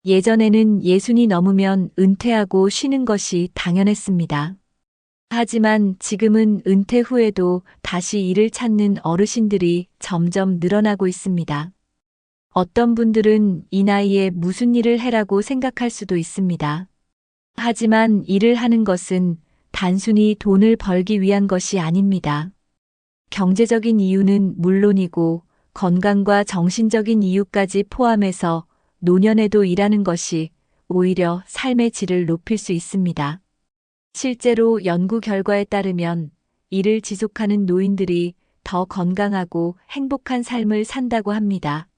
예전에는 60이 넘으면 은퇴하고 쉬는 것이 당연했습니다. 하지만 지금은 은퇴 후에도 다시 일을 찾는 어르신들이 점점 늘어나고 있습니다. 어떤 분들은 이 나이에 무슨 일을 해라고 생각할 수도 있습니다. 하지만 일을 하는 것은 단순히 돈을 벌기 위한 것이 아닙니다. 경제적인 이유는 물론이고 건강과 정신적인 이유까지 포함해서 노년에도 일하는 것이 오히려 삶의 질을 높일 수 있습니다. 실제로 연구 결과에 따르면 일을 지속하는 노인들이 더 건강하고 행복한 삶을 산다고 합니다.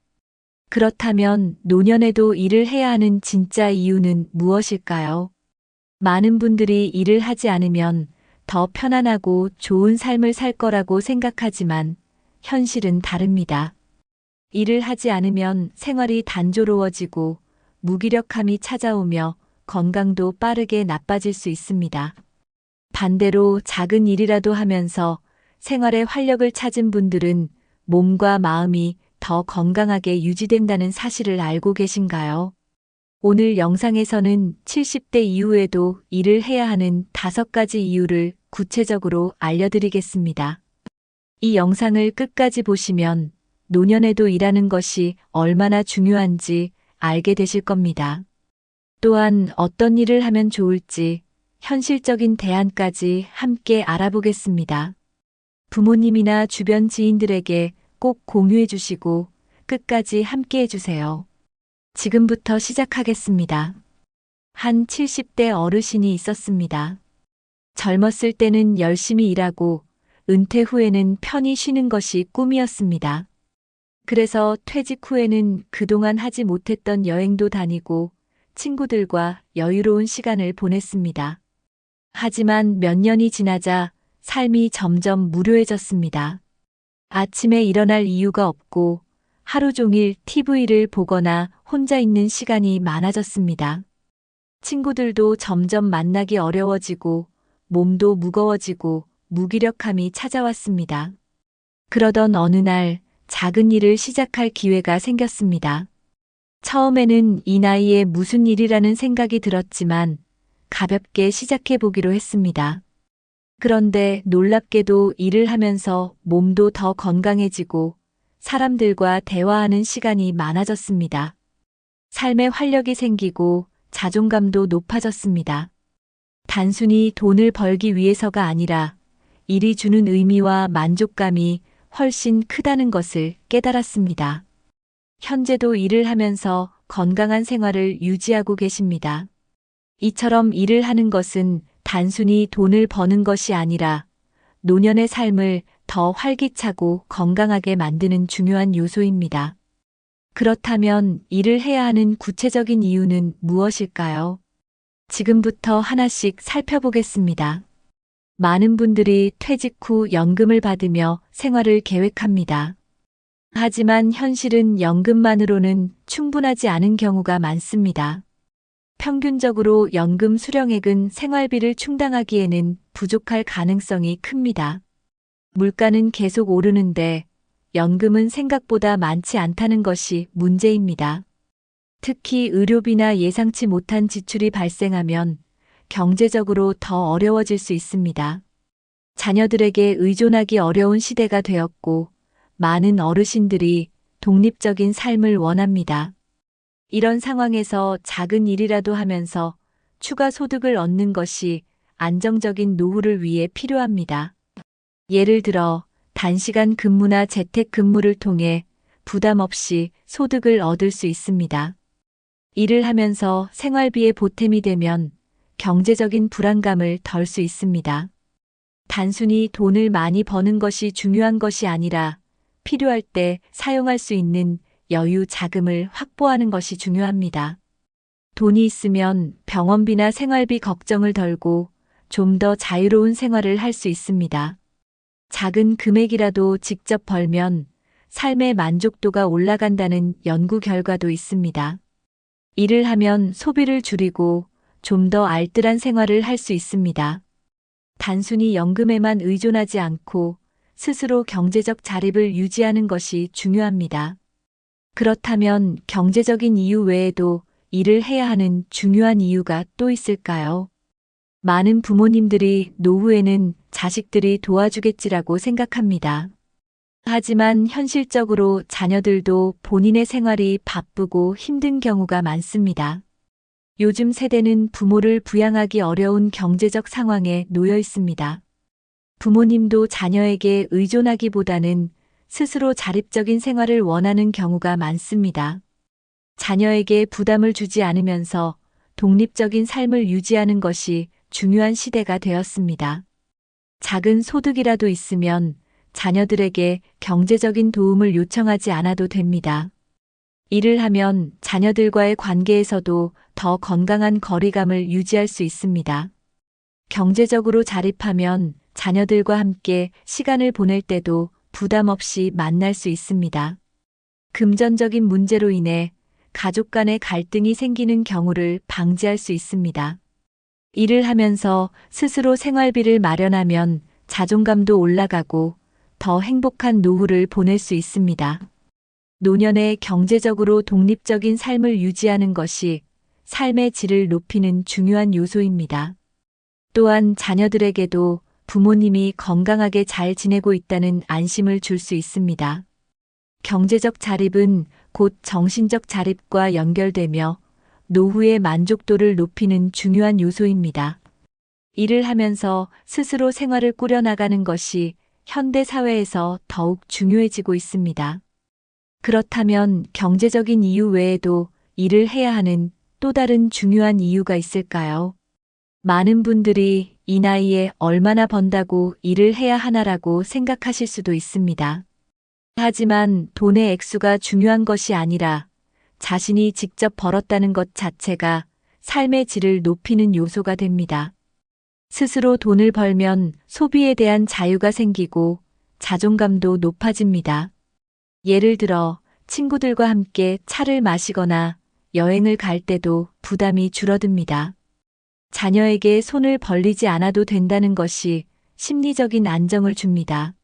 그렇다면 노년에도 일을 해야 하는 진짜 이유는 무엇일까요? 많은 분들이 일을 하지 않으면 더 편안하고 좋은 삶을 살 거라고 생각하지만 현실은 다릅니다. 일을 하지 않으면 생활이 단조로워지고 무기력함이 찾아오며 건강도 빠르게 나빠질 수 있습니다. 반대로 작은 일이라도 하면서 생활에 활력을 찾은 분들은 몸과 마음이 더 건강하게 유지된다는 사실을 알고 계신가요? 오늘 영상에서는 70대 이후에도 일을 해야 하는 5가지 이유를 구체적으로 알려드리겠습니다. 이 영상을 끝까지 보시면 노년에도 일하는 것이 얼마나 중요한지 알게 되실 겁니다. 또한 어떤 일을 하면 좋을지 현실적인 대안까지 함께 알아보겠습니다. 부모님이나 주변 지인들에게 꼭 공유해 주시고 끝까지 함께 해주세요. 지금부터 시작하겠습니다. 한 70대 어르신이 있었습니다. 젊었을 때는 열심히 일하고 은퇴 후에는 편히 쉬는 것이 꿈이었습니다. 그래서 퇴직 후에는 그동안 하지 못했던 여행도 다니고 친구들과 여유로운 시간을 보냈습니다. 하지만 몇 년이 지나자 삶이 점점 무료해졌습니다. 아침에 일어날 이유가 없고 하루 종일 TV를 보거나 혼자 있는 시간이 많아졌습니다. 친구들도 점점 만나기 어려워지고 몸도 무거워지고 무기력함이 찾아왔습니다. 그러던 어느 날 작은 일을 시작할 기회가 생겼습니다. 처음에는 이 나이에 무슨 일이라는 생각이 들었지만 가볍게 시작해 보기로 했습니다. 그런데 놀랍게도 일을 하면서 몸도 더 건강해지고 사람들과 대화하는 시간이 많아졌습니다. 삶에 활력이 생기고 자존감도 높아졌습니다. 단순히 돈을 벌기 위해서가 아니라 일이 주는 의미와 만족감이 훨씬 크다는 것을 깨달았습니다. 현재도 일을 하면서 건강한 생활을 유지하고 계십니다. 이처럼 일을 하는 것은 단순히 돈을 버는 것이 아니라 노년의 삶을 더 활기차고 건강하게 만드는 중요한 요소입니다. 그렇다면 일을 해야 하는 구체적인 이유는 무엇일까요? 지금부터 하나씩 살펴보겠습니다. 많은 분들이 퇴직 후 연금을 받으며 생활을 계획합니다. 하지만 현실은 연금만으로는 충분하지 않은 경우가 많습니다. 평균적으로 연금 수령액은 생활비를 충당하기에는 부족할 가능성이 큽니다. 물가는 계속 오르는데 연금은 생각보다 많지 않다는 것이 문제입니다. 특히 의료비나 예상치 못한 지출이 발생하면 경제적으로 더 어려워질 수 있습니다. 자녀들에게 의존하기 어려운 시대가 되었고 많은 어르신들이 독립적인 삶을 원합니다. 이런 상황에서 작은 일이라도 하면서 추가 소득을 얻는 것이 안정적인 노후를 위해 필요합니다. 예를 들어 단시간 근무나 재택 근무를 통해 부담 없이 소득을 얻을 수 있습니다. 일을 하면서 생활비에 보탬이 되면 경제적인 불안감을 덜 수 있습니다. 단순히 돈을 많이 버는 것이 중요한 것이 아니라 필요할 때 사용할 수 있는 여유 자금을 확보하는 것이 중요합니다. 돈이 있으면 병원비나 생활비 걱정을 덜고 좀 더 자유로운 생활을 할 수 있습니다. 작은 금액이라도 직접 벌면 삶의 만족도가 올라간다는 연구 결과도 있습니다. 일을 하면 소비를 줄이고 좀 더 알뜰한 생활을 할 수 있습니다. 단순히 연금에만 의존하지 않고 스스로 경제적 자립을 유지하는 것이 중요합니다. 그렇다면 경제적인 이유 외에도 일을 해야 하는 중요한 이유가 또 있을까요? 많은 부모님들이 노후에는 자식들이 도와주겠지라고 생각합니다. 하지만 현실적으로 자녀들도 본인의 생활이 바쁘고 힘든 경우가 많습니다. 요즘 세대는 부모를 부양하기 어려운 경제적 상황에 놓여 있습니다. 부모님도 자녀에게 의존하기보다는 스스로 자립적인 생활을 원하는 경우가 많습니다. 자녀에게 부담을 주지 않으면서 독립적인 삶을 유지하는 것이 중요한 시대가 되었습니다. 작은 소득이라도 있으면 자녀들에게 경제적인 도움을 요청하지 않아도 됩니다. 일을 하면 자녀들과의 관계에서도 더 건강한 거리감을 유지할 수 있습니다. 경제적으로 자립하면 자녀들과 함께 시간을 보낼 때도 부담 없이 만날 수 있습니다. 금전적인 문제로 인해 가족 간의 갈등이 생기는 경우를 방지할 수 있습니다. 일을 하면서 스스로 생활비를 마련하면 자존감도 올라가고 더 행복한 노후를 보낼 수 있습니다. 노년에 경제적으로 독립적인 삶을 유지하는 것이 삶의 질을 높이는 중요한 요소입니다. 또한 자녀들에게도 부모님이 건강하게 잘 지내고 있다는 안심을 줄 수 있습니다. 경제적 자립은 곧 정신적 자립과 연결되며 노후의 만족도를 높이는 중요한 요소입니다. 일을 하면서 스스로 생활을 꾸려나가는 것이 현대 사회에서 더욱 중요해지고 있습니다. 그렇다면 경제적인 이유 외에도 일을 해야 하는 또 다른 중요한 이유가 있을까요? 많은 분들이 이 나이에 얼마나 번다고 일을 해야 하나라고 생각하실 수도 있습니다. 하지만 돈의 액수가 중요한 것이 아니라 자신이 직접 벌었다는 것 자체가 삶의 질을 높이는 요소가 됩니다. 스스로 돈을 벌면 소비에 대한 자유가 생기고 자존감도 높아집니다. 예를 들어 친구들과 함께 차를 마시거나 여행을 갈 때도 부담이 줄어듭니다. 자녀에게 손을 벌리지 않아도 된다는 것이 심리적인 안정을 줍니다.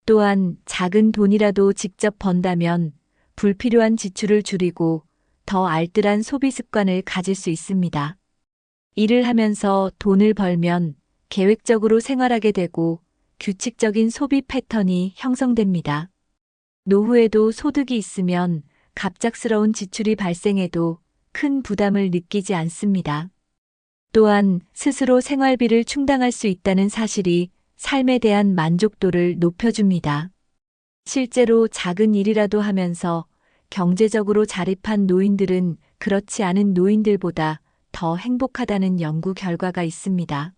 또한 작은 돈이라도 직접 번다면 불필요한 지출을 줄이고 더 알뜰한 소비 습관을 가질 수 있습니다. 일을 하면서 돈을 벌면 계획적으로 생활하게 되고 규칙적인 소비 패턴이 형성됩니다. 노후에도 소득이 있으면 갑작스러운 지출이 발생해도 큰 부담을 느끼지 않습니다. 또한 스스로 생활비를 충당할 수 있다는 사실이 삶에 대한 만족도를 높여줍니다. 실제로 작은 일이라도 하면서 경제적으로 자립한 노인들은 그렇지 않은 노인들보다 더 행복하다는 연구 결과가 있습니다.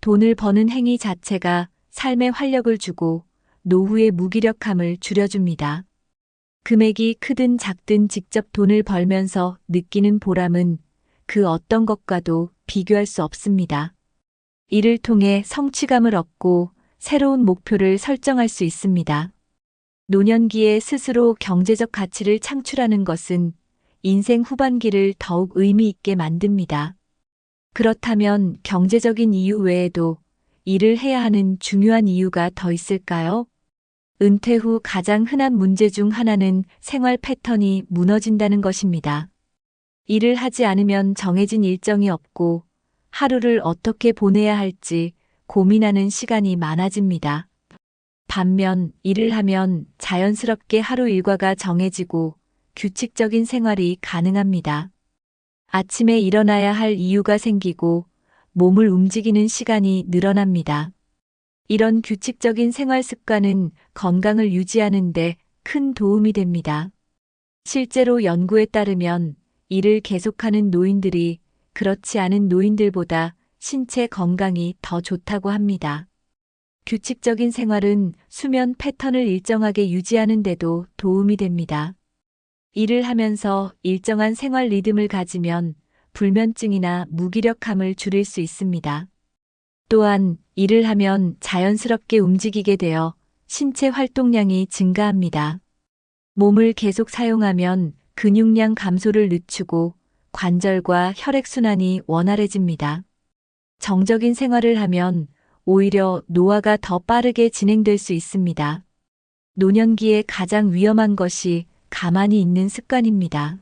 돈을 버는 행위 자체가 삶에 활력을 주고 노후의 무기력함을 줄여줍니다. 금액이 크든 작든 직접 돈을 벌면서 느끼는 보람은 그 어떤 것과도 비교할 수 없습니다. 이를 통해 성취감을 얻고 새로운 목표를 설정할 수 있습니다. 노년기에 스스로 경제적 가치를 창출하는 것은 인생 후반기를 더욱 의미 있게 만듭니다. 그렇다면 경제적인 이유 외에도 일을 해야 하는 중요한 이유가 더 있을까요? 은퇴 후 가장 흔한 문제 중 하나는 생활 패턴이 무너진다는 것입니다. 일을 하지 않으면 정해진 일정이 없고 하루를 어떻게 보내야 할지 고민하는 시간이 많아집니다. 반면 일을 하면 자연스럽게 하루 일과가 정해지고 규칙적인 생활이 가능합니다. 아침에 일어나야 할 이유가 생기고 몸을 움직이는 시간이 늘어납니다. 이런 규칙적인 생활 습관은 건강을 유지하는 데 큰 도움이 됩니다. 실제로 연구에 따르면 일을 계속하는 노인들이 그렇지 않은 노인들보다 신체 건강이 더 좋다고 합니다. 규칙적인 생활은 수면 패턴을 일정하게 유지하는 데도 도움이 됩니다. 일을 하면서 일정한 생활 리듬을 가지면 불면증이나 무기력함을 줄일 수 있습니다. 또한 일을 하면 자연스럽게 움직이게 되어 신체 활동량이 증가합니다. 몸을 계속 사용하면 근육량 감소를 늦추고 관절과 혈액순환이 원활해집니다. 정적인 생활을 하면 오히려 노화가 더 빠르게 진행될 수 있습니다. 노년기에 가장 위험한 것이 가만히 있는 습관입니다.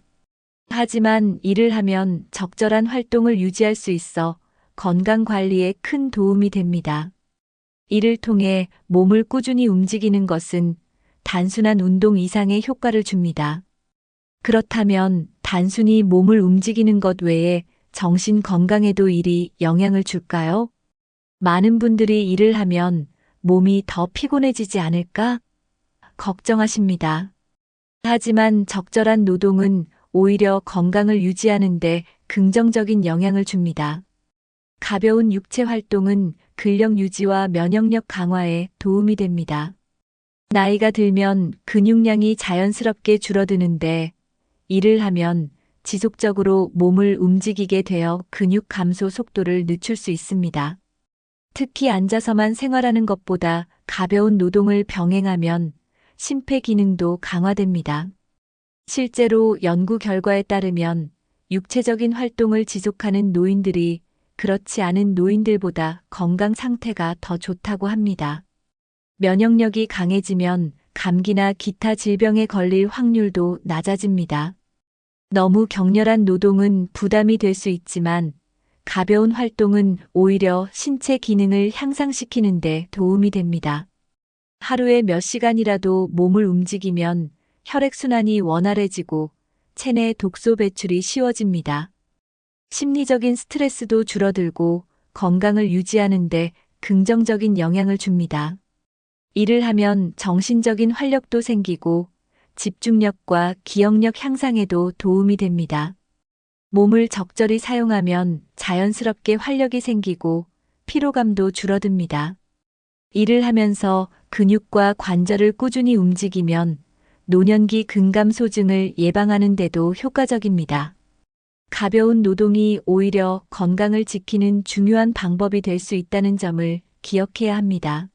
하지만 일을 하면 적절한 활동을 유지할 수 있어 건강 관리에 큰 도움이 됩니다. 이를 통해 몸을 꾸준히 움직이는 것은 단순한 운동 이상의 효과를 줍니다. 그렇다면 단순히 몸을 움직이는 것 외에 정신 건강에도 일이 영향을 줄까요? 많은 분들이 일을 하면 몸이 더 피곤해지지 않을까 걱정하십니다. 하지만 적절한 노동은 오히려 건강을 유지하는데 긍정적인 영향을 줍니다. 가벼운 육체 활동은 근력 유지와 면역력 강화에 도움이 됩니다. 나이가 들면 근육량이 자연스럽게 줄어드는데 일을 하면 지속적으로 몸을 움직이게 되어 근육 감소 속도를 늦출 수 있습니다. 특히 앉아서만 생활하는 것보다 가벼운 노동을 병행하면 심폐 기능도 강화됩니다. 실제로 연구 결과에 따르면 육체적인 활동을 지속하는 노인들이 그렇지 않은 노인들보다 건강 상태가 더 좋다고 합니다. 면역력이 강해지면 감기나 기타 질병에 걸릴 확률도 낮아집니다. 너무 격렬한 노동은 부담이 될 수 있지만 가벼운 활동은 오히려 신체 기능을 향상시키는 데 도움이 됩니다. 하루에 몇 시간이라도 몸을 움직이면 혈액순환이 원활해지고 체내 독소 배출이 쉬워집니다. 심리적인 스트레스도 줄어들고 건강을 유지하는 데 긍정적인 영향을 줍니다. 일을 하면 정신적인 활력도 생기고 집중력과 기억력 향상에도 도움이 됩니다. 몸을 적절히 사용하면 자연스럽게 활력이 생기고 피로감도 줄어듭니다. 일을 하면서 근육과 관절을 꾸준히 움직이면 노년기 근감소증을 예방하는 데도 효과적입니다. 가벼운 노동이 오히려 건강을 지키는 중요한 방법이 될 수 있다는 점을 기억해야 합니다.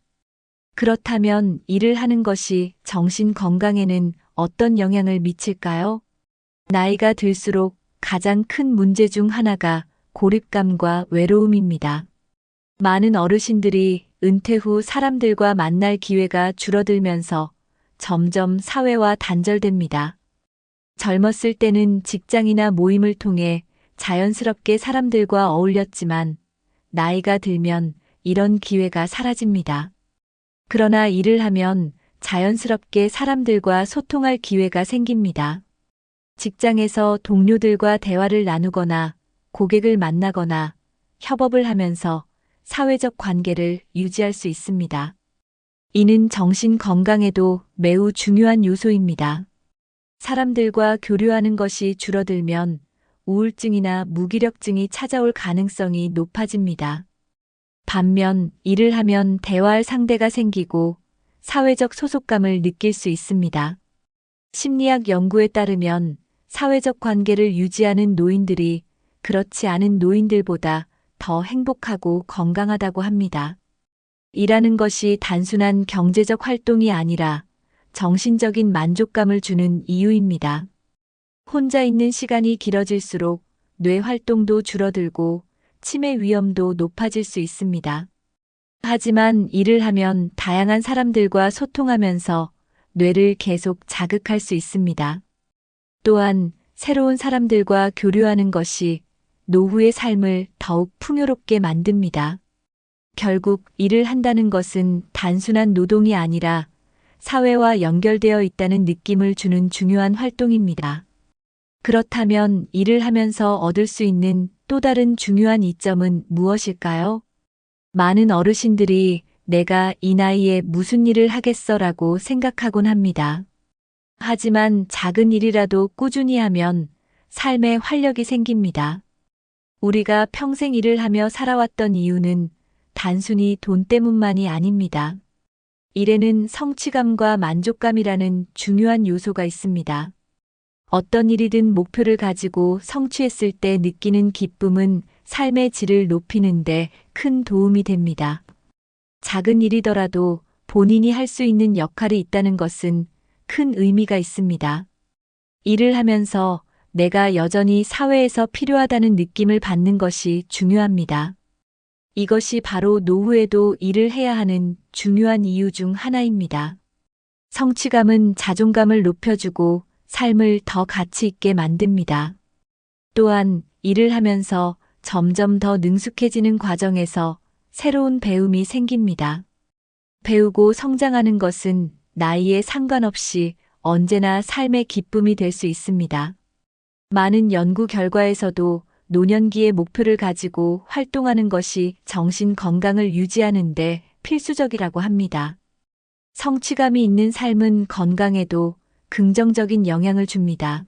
그렇다면 일을 하는 것이 정신 건강에는 어떤 영향을 미칠까요? 나이가 들수록 가장 큰 문제 중 하나가 고립감과 외로움입니다. 많은 어르신들이 은퇴 후 사람들과 만날 기회가 줄어들면서 점점 사회와 단절됩니다. 젊었을 때는 직장이나 모임을 통해 자연스럽게 사람들과 어울렸지만 나이가 들면 이런 기회가 사라집니다. 그러나 일을 하면 자연스럽게 사람들과 소통할 기회가 생깁니다. 직장에서 동료들과 대화를 나누거나 고객을 만나거나 협업을 하면서 사회적 관계를 유지할 수 있습니다. 이는 정신 건강에도 매우 중요한 요소입니다. 사람들과 교류하는 것이 줄어들면 우울증이나 무기력증이 찾아올 가능성이 높아집니다. 반면 일을 하면 대화할 상대가 생기고 사회적 소속감을 느낄 수 있습니다. 심리학 연구에 따르면 사회적 관계를 유지하는 노인들이 그렇지 않은 노인들보다 더 행복하고 건강하다고 합니다. 일하는 것이 단순한 경제적 활동이 아니라 정신적인 만족감을 주는 이유입니다. 혼자 있는 시간이 길어질수록 뇌 활동도 줄어들고 치매 위험도 높아질 수 있습니다. 하지만 일을 하면 다양한 사람들과 소통하면서 뇌를 계속 자극할 수 있습니다. 또한 새로운 사람들과 교류하는 것이 노후의 삶을 더욱 풍요롭게 만듭니다. 결국 일을 한다는 것은 단순한 노동이 아니라 사회와 연결되어 있다는 느낌을 주는 중요한 활동입니다. 그렇다면 일을 하면서 얻을 수 있는 또 다른 중요한 이점은 무엇일까요? 많은 어르신들이 내가 이 나이에 무슨 일을 하겠어라고 생각하곤 합니다. 하지만 작은 일이라도 꾸준히 하면 삶에 활력이 생깁니다. 우리가 평생 일을 하며 살아왔던 이유는 단순히 돈 때문만이 아닙니다. 일에는 성취감과 만족감이라는 중요한 요소가 있습니다. 어떤 일이든 목표를 가지고 성취했을 때 느끼는 기쁨은 삶의 질을 높이는데 큰 도움이 됩니다. 작은 일이더라도 본인이 할 수 있는 역할이 있다는 것은 큰 의미가 있습니다. 일을 하면서 내가 여전히 사회에서 필요하다는 느낌을 받는 것이 중요합니다. 이것이 바로 노후에도 일을 해야 하는 중요한 이유 중 하나입니다. 성취감은 자존감을 높여주고 삶을 더 가치 있게 만듭니다. 또한 일을 하면서 점점 더 능숙해지는 과정에서 새로운 배움이 생깁니다. 배우고 성장하는 것은 나이에 상관없이 언제나 삶의 기쁨이 될 수 있습니다. 많은 연구 결과에서도 노년기의 목표를 가지고 활동하는 것이 정신 건강을 유지하는 데 필수적이라고 합니다. 성취감이 있는 삶은 건강에도 긍정적인 영향을 줍니다.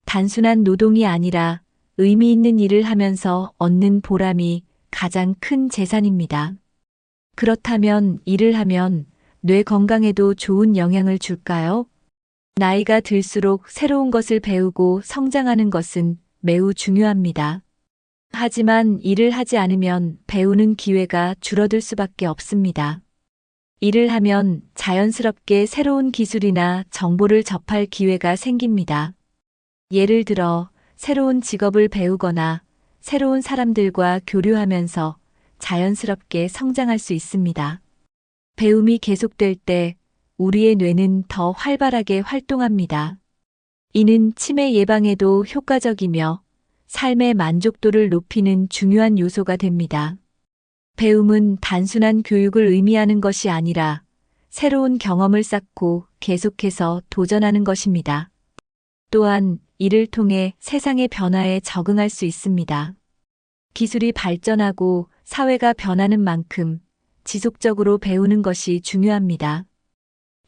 단순한 노동이 아니라 의미 있는 일을 하면서 얻는 보람이 가장 큰 재산입니다. 그렇다면 일을 하면 뇌 건강에도 좋은 영향을 줄까요? 나이가 들수록 새로운 것을 배우고 성장하는 것은 매우 중요합니다. 하지만 일을 하지 않으면 배우는 기회가 줄어들 수밖에 없습니다. 일을 하면 자연스럽게 새로운 기술이나 정보를 접할 기회가 생깁니다. 예를 들어 새로운 직업을 배우거나 새로운 사람들과 교류하면서 자연스럽게 성장할 수 있습니다. 배움이 계속될 때 우리의 뇌는 더 활발하게 활동합니다. 이는 치매 예방에도 효과적이며 삶의 만족도를 높이는 중요한 요소가 됩니다. 배움은 단순한 교육을 의미하는 것이 아니라 새로운 경험을 쌓고 계속해서 도전하는 것입니다. 또한 이를 통해 세상의 변화에 적응할 수 있습니다. 기술이 발전하고 사회가 변하는 만큼 지속적으로 배우는 것이 중요합니다.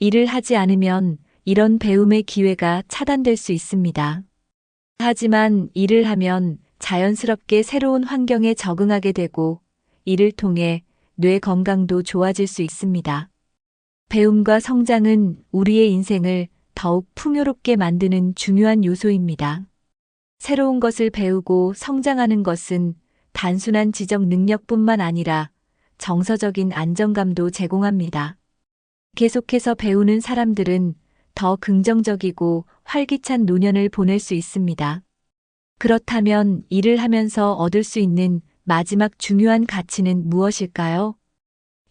일을 하지 않으면 이런 배움의 기회가 차단될 수 있습니다. 하지만 일을 하면 자연스럽게 새로운 환경에 적응하게 되고 이를 통해 뇌 건강도 좋아질 수 있습니다. 배움과 성장은 우리의 인생을 더욱 풍요롭게 만드는 중요한 요소입니다. 새로운 것을 배우고 성장하는 것은 단순한 지적 능력뿐만 아니라 정서적인 안정감도 제공합니다. 계속해서 배우는 사람들은 더 긍정적이고 활기찬 노년을 보낼 수 있습니다. 그렇다면 일을 하면서 얻을 수 있는 마지막 중요한 가치는 무엇일까요?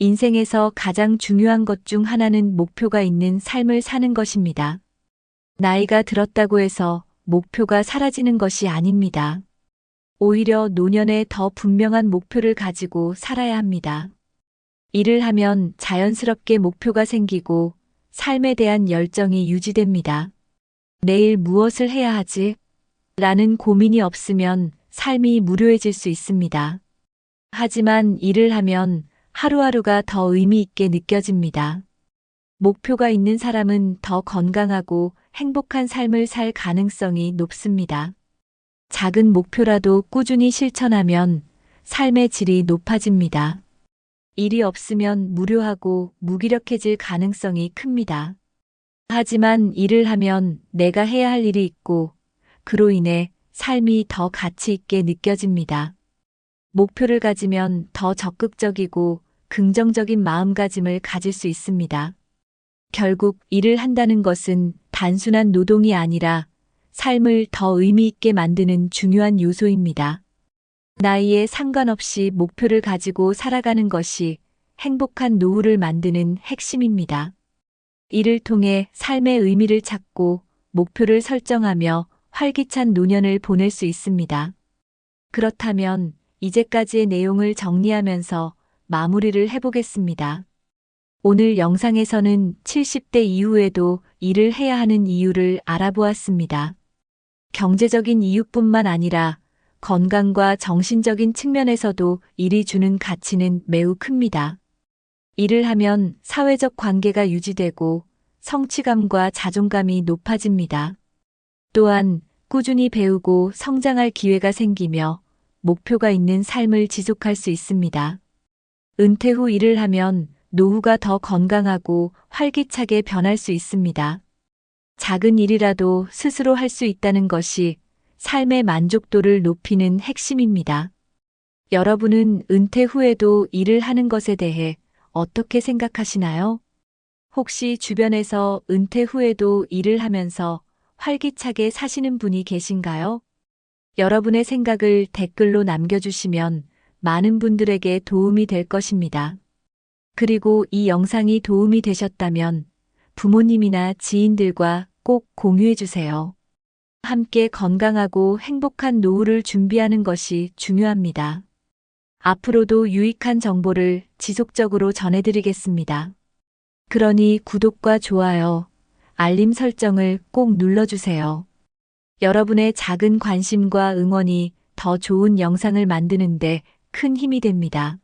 인생에서 가장 중요한 것 중 하나는 목표가 있는 삶을 사는 것입니다. 나이가 들었다고 해서 목표가 사라지는 것이 아닙니다. 오히려 노년에 더 분명한 목표를 가지고 살아야 합니다. 일을 하면 자연스럽게 목표가 생기고 삶에 대한 열정이 유지됩니다. 내일 무엇을 해야 하지? 라는 고민이 없으면 삶이 무료해질 수 있습니다. 하지만 일을 하면 하루하루가 더 의미 있게 느껴집니다. 목표가 있는 사람은 더 건강하고 행복한 삶을 살 가능성이 높습니다. 작은 목표라도 꾸준히 실천하면 삶의 질이 높아집니다. 일이 없으면 무료하고 무기력해질 가능성이 큽니다. 하지만 일을 하면 내가 해야 할 일이 있고 그로 인해 삶이 더 가치 있게 느껴집니다. 목표를 가지면 더 적극적이고 긍정적인 마음가짐을 가질 수 있습니다. 결국 일을 한다는 것은 단순한 노동이 아니라 삶을 더 의미 있게 만드는 중요한 요소입니다. 나이에 상관없이 목표를 가지고 살아가는 것이 행복한 노후를 만드는 핵심입니다. 이를 통해 삶의 의미를 찾고 목표를 설정하며 활기찬 노년을 보낼 수 있습니다. 그렇다면 이제까지의 내용을 정리하면서 마무리를 해보겠습니다. 오늘 영상에서는 70대 이후에도 일을 해야 하는 이유를 알아보았습니다. 경제적인 이유뿐만 아니라 건강과 정신적인 측면에서도 일이 주는 가치는 매우 큽니다. 일을 하면 사회적 관계가 유지되고 성취감과 자존감이 높아집니다. 또한 꾸준히 배우고 성장할 기회가 생기며 목표가 있는 삶을 지속할 수 있습니다. 은퇴 후 일을 하면 노후가 더 건강하고 활기차게 변할 수 있습니다. 작은 일이라도 스스로 할 수 있다는 것이 삶의 만족도를 높이는 핵심입니다. 여러분은 은퇴 후에도 일을 하는 것에 대해 어떻게 생각하시나요? 혹시 주변에서 은퇴 후에도 일을 하면서 활기차게 사시는 분이 계신가요? 여러분의 생각을 댓글로 남겨주시면 많은 분들에게 도움이 될 것입니다. 그리고 이 영상이 도움이 되셨다면 부모님이나 지인들과 꼭 공유해 주세요. 함께 건강하고 행복한 노후를 준비하는 것이 중요합니다. 앞으로도 유익한 정보를 지속적으로 전해드리겠습니다. 그러니 구독과 좋아요, 알림 설정을 꼭 눌러주세요. 여러분의 작은 관심과 응원이 더 좋은 영상을 만드는데 큰 힘이 됩니다.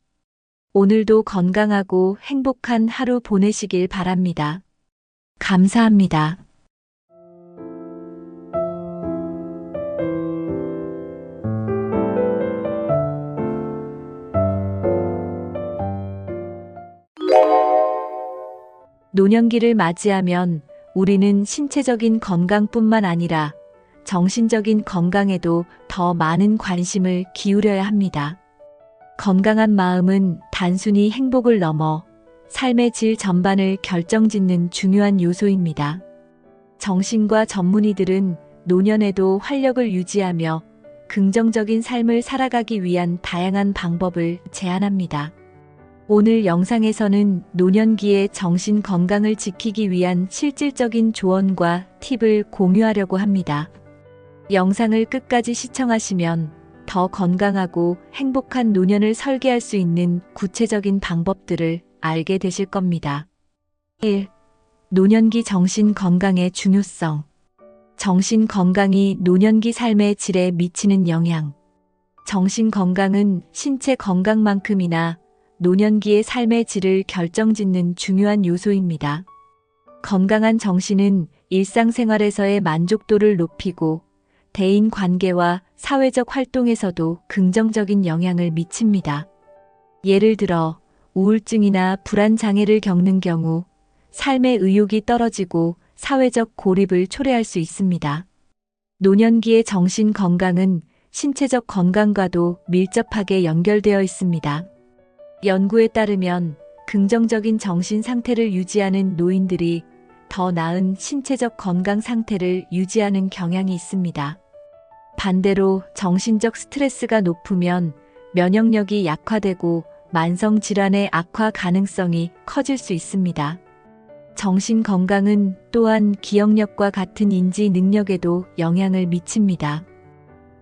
오늘도 건강하고 행복한 하루 보내시길 바랍니다. 감사합니다. 노년기를 맞이하면 우리는 신체적인 건강뿐만 아니라 정신적인 건강에도 더 많은 관심을 기울여야 합니다. 건강한 마음은 단순히 행복을 넘어 삶의 질 전반을 결정짓는 중요한 요소입니다. 정신과 전문의들은 노년에도 활력을 유지하며 긍정적인 삶을 살아가기 위한 다양한 방법을 제안합니다. 오늘 영상에서는 노년기의 정신 건강을 지키기 위한 실질적인 조언과 팁을 공유하려고 합니다. 영상을 끝까지 시청하시면 더 건강하고 행복한 노년을 설계할 수 있는 구체적인 방법들을 알게 되실 겁니다. 1. 노년기 정신 건강의 중요성. 정신 건강이 노년기 삶의 질에 미치는 영향. 정신 건강은 신체 건강만큼이나 노년기의 삶의 질을 결정짓는 중요한 요소입니다. 건강한 정신은 일상생활에서의 만족도를 높이고 대인 관계와 사회적 활동에서도 긍정적인 영향을 미칩니다. 예를 들어 우울증이나 불안 장애를 겪는 경우 삶의 의욕이 떨어지고 사회적 고립을 초래할 수 있습니다. 노년기의 정신 건강은 신체적 건강과도 밀접하게 연결되어 있습니다. 연구에 따르면 긍정적인 정신 상태를 유지하는 노인들이 더 나은 신체적 건강 상태를 유지하는 경향이 있습니다. 반대로 정신적 스트레스가 높으면 면역력이 약화되고 만성 질환의 악화 가능성이 커질 수 있습니다. 정신 건강은 또한 기억력과 같은 인지 능력에도 영향을 미칩니다.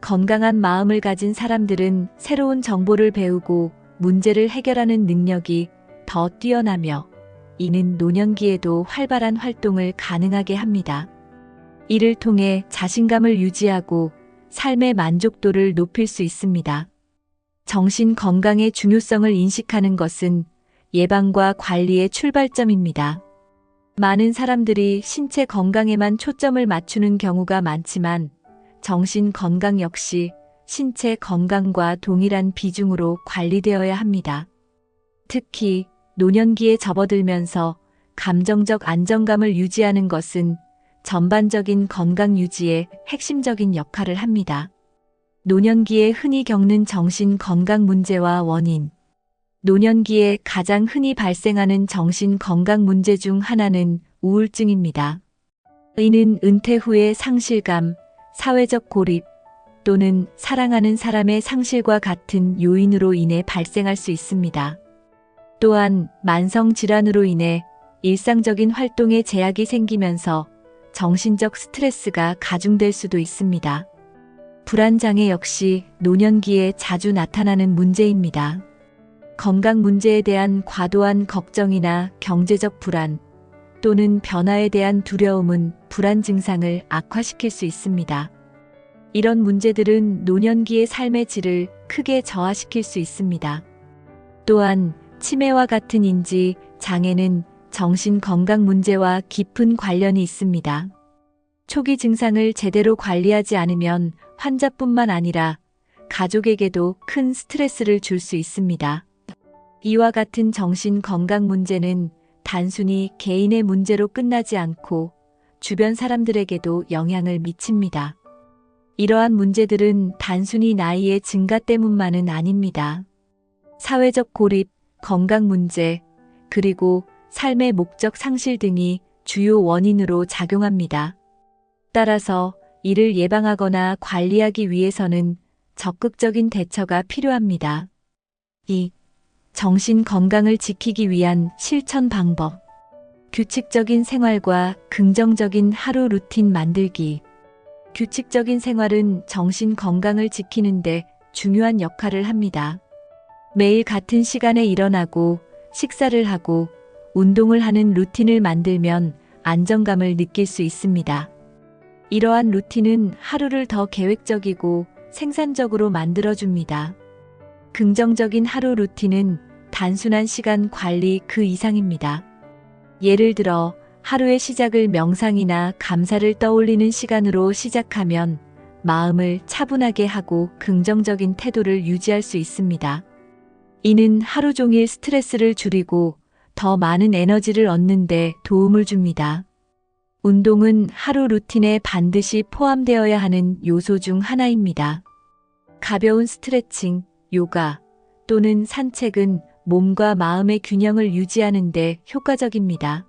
건강한 마음을 가진 사람들은 새로운 정보를 배우고 문제를 해결하는 능력이 더 뛰어나며 이는 노년기에도 활발한 활동을 가능하게 합니다. 이를 통해 자신감을 유지하고 삶의 만족도를 높일 수 있습니다. 정신 건강의 중요성을 인식하는 것은 예방과 관리의 출발점입니다. 많은 사람들이 신체 건강에만 초점을 맞추는 경우가 많지만 정신 건강 역시 신체 건강과 동일한 비중으로 관리되어야 합니다. 특히 노년기에 접어들면서 감정적 안정감을 유지하는 것은 전반적인 건강 유지에 핵심적인 역할을 합니다. 노년기에 흔히 겪는 정신 건강 문제와 원인. 노년기에 가장 흔히 발생하는 정신 건강 문제 중 하나는 우울증입니다. 이는 은퇴 후의 상실감, 사회적 고립, 또는 사랑하는 사람의 상실과 같은 요인으로 인해 발생할 수 있습니다. 또한 만성 질환으로 인해 일상적인 활동에 제약이 생기면서 정신적 스트레스가 가중될 수도 있습니다. 불안장애 역시 노년기에 자주 나타나는 문제입니다. 건강 문제에 대한 과도한 걱정이나 경제적 불안 또는 변화에 대한 두려움은 불안 증상을 악화시킬 수 있습니다. 이런 문제들은 노년기의 삶의 질을 크게 저하시킬 수 있습니다. 또한 치매와 같은 인지 장애는 정신 건강 문제와 깊은 관련이 있습니다. 초기 증상을 제대로 관리하지 않으면 환자뿐만 아니라 가족에게도 큰 스트레스를 줄 수 있습니다. 이와 같은 정신 건강 문제는 단순히 개인의 문제로 끝나지 않고 주변 사람들에게도 영향을 미칩니다. 이러한 문제들은 단순히 나이의 증가 때문만은 아닙니다. 사회적 고립, 건강 문제, 그리고 삶의 목적 상실 등이 주요 원인으로 작용합니다. 따라서 이를 예방하거나 관리하기 위해서는 적극적인 대처가 필요합니다. 2. 정신 건강을 지키기 위한 실천 방법. 규칙적인 생활과 긍정적인 하루 루틴 만들기. 규칙적인 생활은 정신 건강을 지키는데 중요한 역할을 합니다. 매일 같은 시간에 일어나고 식사를 하고 운동을 하는 루틴을 만들면 안정감을 느낄 수 있습니다. 이러한 루틴은 하루를 더 계획적이고 생산적으로 만들어줍니다. 긍정적인 하루 루틴은 단순한 시간 관리 그 이상입니다. 예를 들어 하루의 시작을 명상이나 감사를 떠올리는 시간으로 시작하면 마음을 차분하게 하고 긍정적인 태도를 유지할 수 있습니다. 이는 하루 종일 스트레스를 줄이고 더 많은 에너지를 얻는 데 도움을 줍니다. 운동은 하루 루틴에 반드시 포함되어야 하는 요소 중 하나입니다. 가벼운 스트레칭, 요가 또는 산책은 몸과 마음의 균형을 유지하는 데 효과적입니다.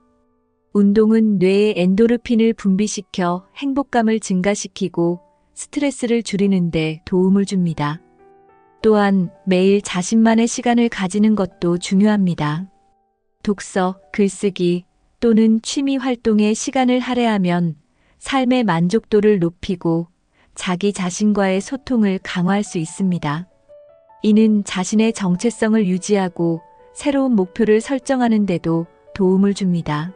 운동은 뇌에 엔도르핀을 분비시켜 행복감을 증가시키고 스트레스를 줄이는 데 도움을 줍니다. 또한 매일 자신만의 시간을 가지는 것도 중요합니다. 독서, 글쓰기 또는 취미 활동에 시간을 할애하면 삶의 만족도를 높이고 자기 자신과의 소통을 강화할 수 있습니다. 이는 자신의 정체성을 유지하고 새로운 목표를 설정하는 데도 도움을 줍니다.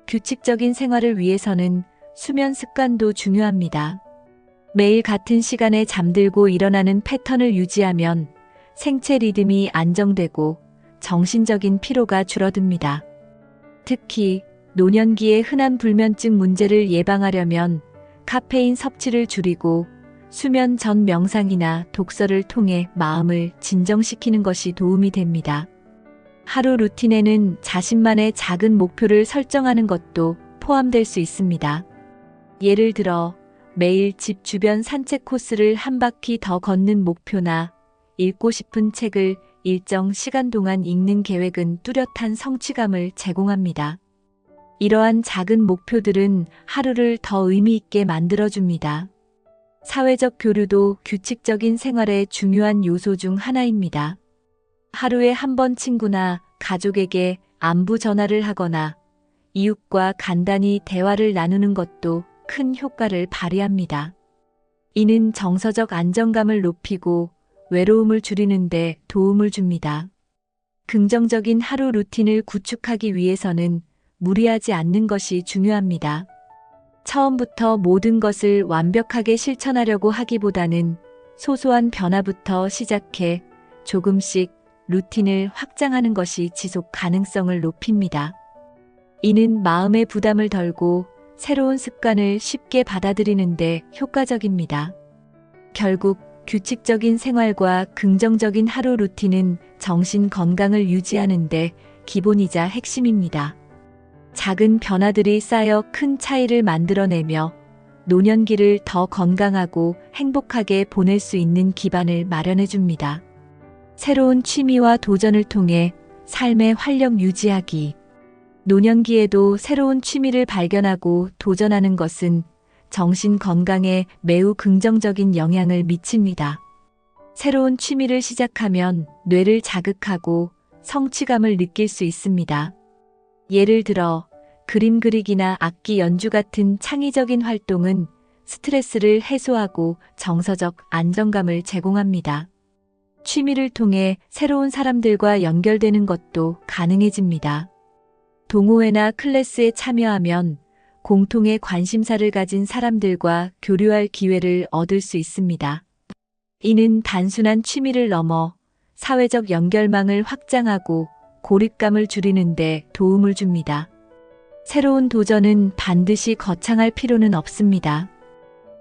규칙적인 생활을 위해서는 수면 습관도 중요합니다. 매일 같은 시간에 잠들고 일어나는 패턴을 유지하면 생체 리듬이 안정되고 정신적인 피로가 줄어듭니다. 특히 노년기의 흔한 불면증 문제를 예방하려면 카페인 섭취를 줄이고 수면 전 명상이나 독서를 통해 마음을 진정시키는 것이 도움이 됩니다. 하루 루틴에는 자신만의 작은 목표를 설정하는 것도 포함될 수 있습니다. 예를 들어 매일 집 주변 산책 코스를 한 바퀴 더 걷는 목표나 읽고 싶은 책을 일정 시간 동안 읽는 계획은 뚜렷한 성취감을 제공합니다. 이러한 작은 목표들은 하루를 더 의미 있게 만들어줍니다. 사회적 교류도 규칙적인 생활의 중요한 요소 중 하나입니다. 하루에 한 번 친구나 가족에게 안부 전화를 하거나 이웃과 간단히 대화를 나누는 것도 큰 효과를 발휘합니다. 이는 정서적 안정감을 높이고 외로움을 줄이는 데 도움을 줍니다. 긍정적인 하루 루틴을 구축하기 위해서는 무리하지 않는 것이 중요합니다. 처음부터 모든 것을 완벽하게 실천하려고 하기보다는 소소한 변화부터 시작해 조금씩 루틴을 확장하는 것이 지속 가능성을 높입니다. 이는 마음의 부담을 덜고 새로운 습관을 쉽게 받아들이는 데 효과적입니다. 결국 규칙적인 생활과 긍정적인 하루 루틴은 정신 건강을 유지하는 데 기본이자 핵심입니다. 작은 변화들이 쌓여 큰 차이를 만들어내며 노년기를 더 건강하고 행복하게 보낼 수 있는 기반을 마련해 줍니다. 새로운 취미와 도전을 통해 삶의 활력 유지하기. 노년기에도 새로운 취미를 발견하고 도전하는 것은 정신 건강에 매우 긍정적인 영향을 미칩니다. 새로운 취미를 시작하면 뇌를 자극하고 성취감을 느낄 수 있습니다. 예를 들어 그림 그리기나 악기 연주 같은 창의적인 활동은 스트레스를 해소하고 정서적 안정감을 제공합니다. 취미를 통해 새로운 사람들과 연결되는 것도 가능해집니다. 동호회나 클래스에 참여하면 공통의 관심사를 가진 사람들과 교류할 기회를 얻을 수 있습니다. 이는 단순한 취미를 넘어 사회적 연결망을 확장하고 고립감을 줄이는 데 도움을 줍니다. 새로운 도전은 반드시 거창할 필요는 없습니다.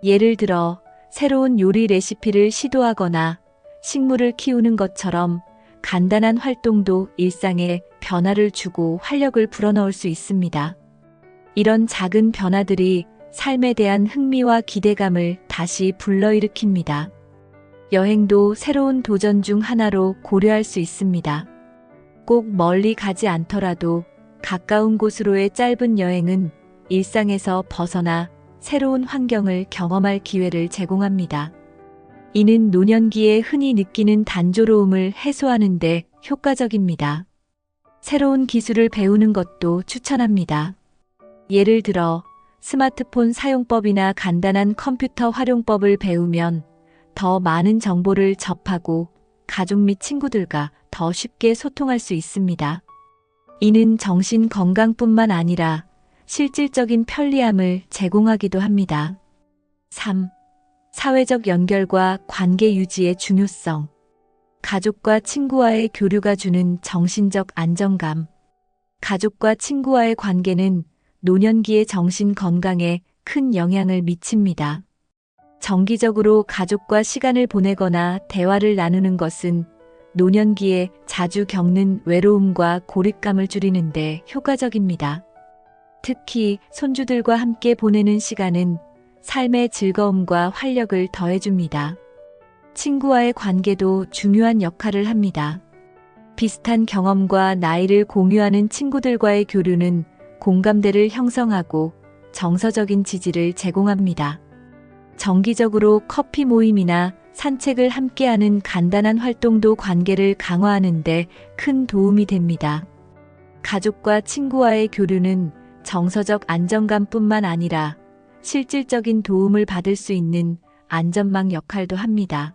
예를 들어 새로운 요리 레시피를 시도하거나 식물을 키우는 것처럼 간단한 활동도 일상에 변화를 주고 활력을 불어넣을 수 있습니다. 이런 작은 변화들이 삶에 대한 흥미와 기대감을 다시 불러일으킵니다. 여행도 새로운 도전 중 하나로 고려할 수 있습니다. 꼭 멀리 가지 않더라도 가까운 곳으로의 짧은 여행은 일상에서 벗어나 새로운 환경을 경험할 기회를 제공합니다. 이는 노년기에 흔히 느끼는 단조로움을 해소하는 데 효과적입니다. 새로운 기술을 배우는 것도 추천합니다. 예를 들어 스마트폰 사용법이나 간단한 컴퓨터 활용법을 배우면 더 많은 정보를 접하고 가족 및 친구들과 더 쉽게 소통할 수 있습니다. 이는 정신 건강뿐만 아니라 실질적인 편리함을 제공하기도 합니다. 3. 사회적 연결과 관계 유지의 중요성. 가족과 친구와의 교류가 주는 정신적 안정감. 가족과 친구와의 관계는 노년기의 정신 건강에 큰 영향을 미칩니다. 정기적으로 가족과 시간을 보내거나 대화를 나누는 것은 노년기에 자주 겪는 외로움과 고립감을 줄이는 데 효과적입니다. 특히 손주들과 함께 보내는 시간은 삶의 즐거움과 활력을 더해줍니다. 친구와의 관계도 중요한 역할을 합니다. 비슷한 경험과 나이를 공유하는 친구들과의 교류는 공감대를 형성하고 정서적인 지지를 제공합니다. 정기적으로 커피 모임이나 산책을 함께하는 간단한 활동도 관계를 강화하는 데 큰 도움이 됩니다. 가족과 친구와의 교류는 정서적 안정감뿐만 아니라 실질적인 도움을 받을 수 있는 안전망 역할도 합니다.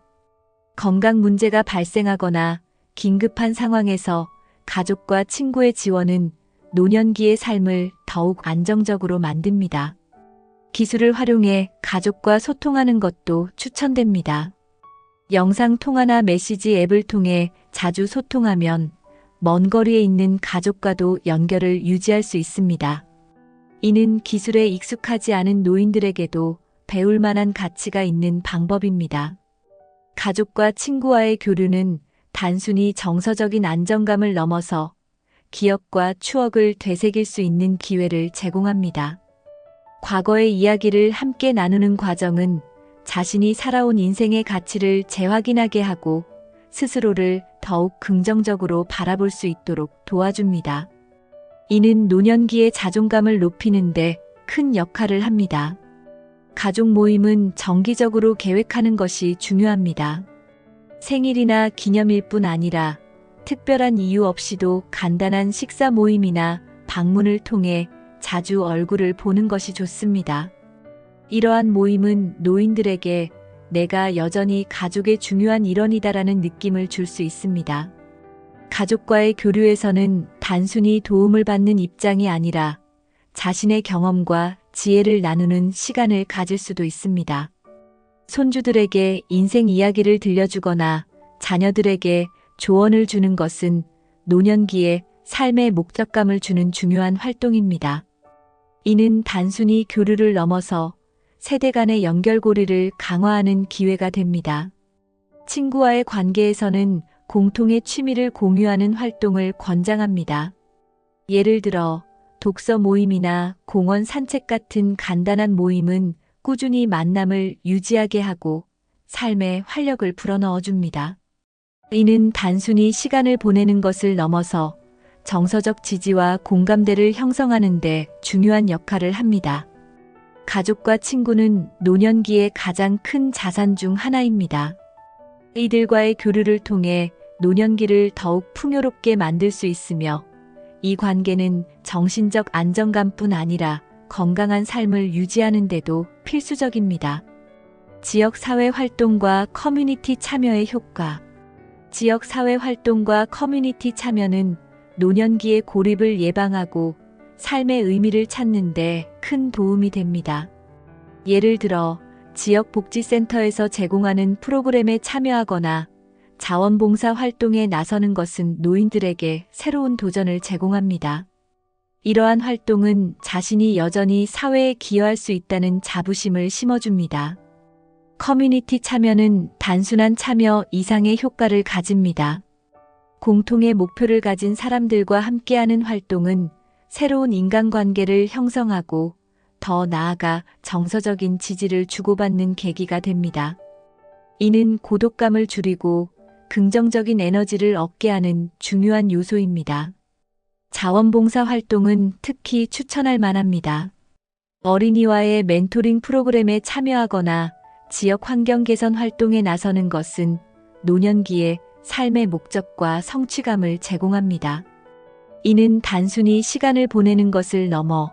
건강 문제가 발생하거나 긴급한 상황에서 가족과 친구의 지원은 노년기의 삶을 더욱 안정적으로 만듭니다. 기술을 활용해 가족과 소통하는 것도 추천됩니다. 영상 통화나 메시지 앱을 통해 자주 소통하면 먼 거리에 있는 가족과도 연결을 유지할 수 있습니다. 이는 기술에 익숙하지 않은 노인들에게도 배울 만한 가치가 있는 방법입니다. 가족과 친구와의 교류는 단순히 정서적인 안정감을 넘어서 기억과 추억을 되새길 수 있는 기회를 제공합니다. 과거의 이야기를 함께 나누는 과정은 자신이 살아온 인생의 가치를 재확인하게 하고 스스로를 더욱 긍정적으로 바라볼 수 있도록 도와줍니다. 이는 노년기의 자존감을 높이는 데 큰 역할을 합니다. 가족 모임은 정기적으로 계획하는 것이 중요합니다. 생일이나 기념일 뿐 아니라 특별한 이유 없이도 간단한 식사 모임이나 방문을 통해 자주 얼굴을 보는 것이 좋습니다. 이러한 모임은 노인들에게 내가 여전히 가족의 중요한 일원이다라는 느낌을 줄 수 있습니다. 가족과의 교류에서는 단순히 도움을 받는 입장이 아니라 자신의 경험과 지혜를 나누는 시간을 가질 수도 있습니다. 손주들에게 인생 이야기를 들려주거나 자녀들에게 조언을 주는 것은 노년기에 삶의 목적감을 주는 중요한 활동입니다. 이는 단순히 교류를 넘어서 세대 간의 연결고리를 강화하는 기회가 됩니다. 친구와의 관계에서는 공통의 취미를 공유하는 활동을 권장합니다. 예를 들어 독서 모임이나 공원 산책 같은 간단한 모임은 꾸준히 만남을 유지하게 하고 삶에 활력을 불어넣어 줍니다. 이는 단순히 시간을 보내는 것을 넘어서 정서적 지지와 공감대를 형성하는 데 중요한 역할을 합니다. 가족과 친구는 노년기의 가장 큰 자산 중 하나입니다. 이들과의 교류를 통해 노년기를 더욱 풍요롭게 만들 수 있으며 이 관계는 정신적 안정감뿐 아니라 건강한 삶을 유지하는 데도 필수적입니다. 지역 사회 활동과 커뮤니티 참여의 효과. 지역 사회 활동과 커뮤니티 참여는 노년기의 고립을 예방하고 삶의 의미를 찾는 데 큰 도움이 됩니다. 예를 들어 지역 복지센터에서 제공하는 프로그램에 참여하거나 자원봉사 활동에 나서는 것은 노인들에게 새로운 도전을 제공합니다. 이러한 활동은 자신이 여전히 사회에 기여할 수 있다는 자부심을 심어줍니다. 커뮤니티 참여는 단순한 참여 이상의 효과를 가집니다. 공통의 목표를 가진 사람들과 함께하는 활동은 새로운 인간관계를 형성하고 더 나아가 정서적인 지지를 주고받는 계기가 됩니다. 이는 고독감을 줄이고 긍정적인 에너지를 얻게 하는 중요한 요소입니다. 자원봉사 활동은 특히 추천할 만합니다. 어린이와의 멘토링 프로그램에 참여하거나 지역 환경 개선 활동에 나서는 것은 노년기에 삶의 목적과 성취감을 제공합니다. 이는 단순히 시간을 보내는 것을 넘어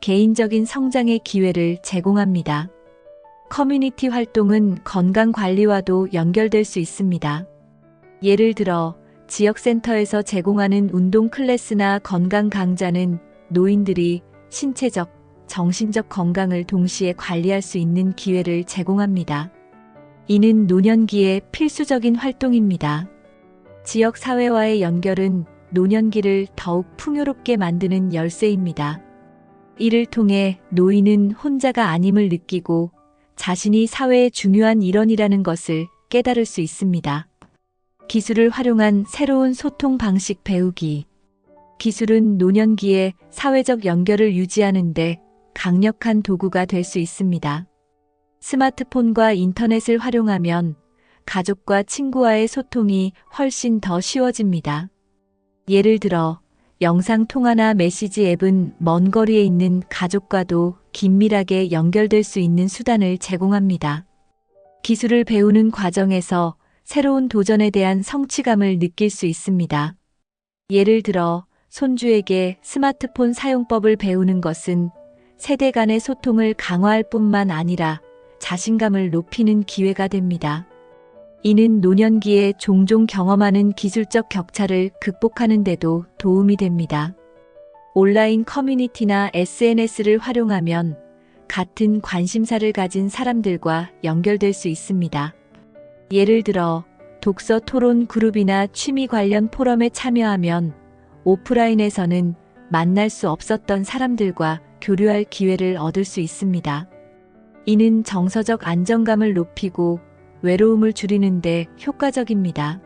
개인적인 성장의 기회를 제공합니다. 커뮤니티 활동은 건강 관리와도 연결될 수 있습니다. 예를 들어 지역센터에서 제공하는 운동 클래스나 건강 강좌는 노인들이 신체적, 정신적 건강을 동시에 관리할 수 있는 기회를 제공합니다. 이는 노년기의 필수적인 활동입니다. 지역 사회와의 연결은 노년기를 더욱 풍요롭게 만드는 열쇠입니다. 이를 통해 노인은 혼자가 아님을 느끼고 자신이 사회의 중요한 일원이라는 것을 깨달을 수 있습니다. 기술을 활용한 새로운 소통 방식 배우기. 기술은 노년기에 사회적 연결을 유지하는 데 강력한 도구가 될 수 있습니다. 스마트폰과 인터넷을 활용하면 가족과 친구와의 소통이 훨씬 더 쉬워집니다. 예를 들어 영상통화나 메시지 앱은 먼 거리에 있는 가족과도 긴밀하게 연결될 수 있는 수단을 제공합니다. 기술을 배우는 과정에서 새로운 도전에 대한 성취감을 느낄 수 있습니다. 예를 들어 손주에게 스마트폰 사용법을 배우는 것은 세대 간의 소통을 강화할 뿐만 아니라 자신감을 높이는 기회가 됩니다. 이는 노년기에 종종 경험하는 기술적 격차를 극복하는 데도 도움이 됩니다. 온라인 커뮤니티나 SNS를 활용하면 같은 관심사를 가진 사람들과 연결될 수 있습니다. 예를 들어 독서 토론 그룹이나 취미 관련 포럼에 참여하면 오프라인에서는 만날 수 없었던 사람들과 교류할 기회를 얻을 수 있습니다. 이는 정서적 안정감을 높이고 외로움을 줄이는 데 효과적입니다.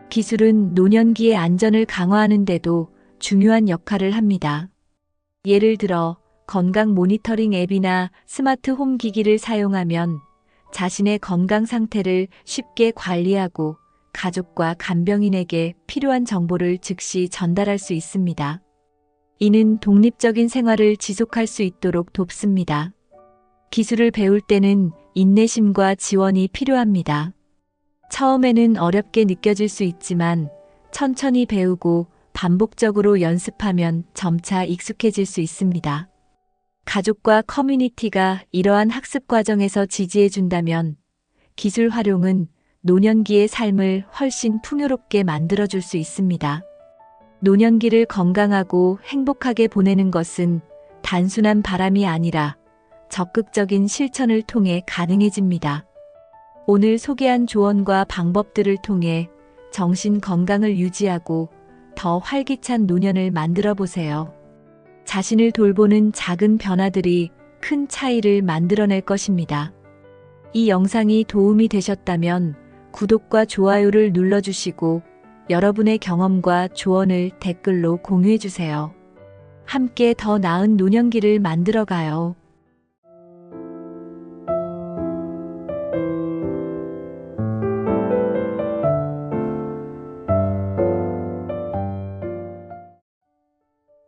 기술은 노년기의 안전을 강화하는 데도 중요한 역할을 합니다. 예를 들어 건강 모니터링 앱이나 스마트 홈 기기를 사용하면 자신의 건강 상태를 쉽게 관리하고 가족과 간병인에게 필요한 정보를 즉시 전달할 수 있습니다. 이는 독립적인 생활을 지속할 수 있도록 돕습니다. 기술을 배울 때는 인내심과 지원이 필요합니다. 처음에는 어렵게 느껴질 수 있지만 천천히 배우고 반복적으로 연습하면 점차 익숙해질 수 있습니다. 가족과 커뮤니티가 이러한 학습 과정에서 지지해 준다면 기술 활용은 노년기의 삶을 훨씬 풍요롭게 만들어줄 수 있습니다. 노년기를 건강하고 행복하게 보내는 것은 단순한 바람이 아니라 적극적인 실천을 통해 가능해집니다. 오늘 소개한 조언과 방법들을 통해 정신 건강을 유지하고 더 활기찬 노년을 만들어 보세요. 자신을 돌보는 작은 변화들이 큰 차이를 만들어낼 것입니다. 이 영상이 도움이 되셨다면 구독과 좋아요를 눌러주시고 여러분의 경험과 조언을 댓글로 공유해주세요. 함께 더 나은 노년기를 만들어가요.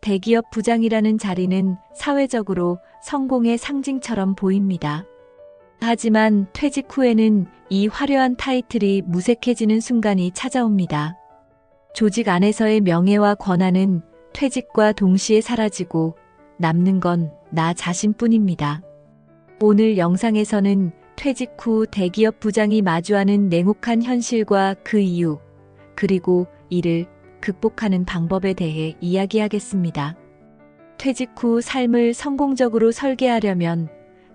대기업 부장이라는 자리는 사회적으로 성공의 상징처럼 보입니다. 하지만 퇴직 후에는 이 화려한 타이틀이 무색해지는 순간이 찾아옵니다. 조직 안에서의 명예와 권한은 퇴직과 동시에 사라지고 남는 건 나 자신뿐입니다. 오늘 영상에서는 퇴직 후 대기업 부장이 마주하는 냉혹한 현실과 그 이유, 그리고 이를 극복하는 방법에 대해 이야기하겠습니다. 퇴직 후 삶을 성공적으로 설계하려면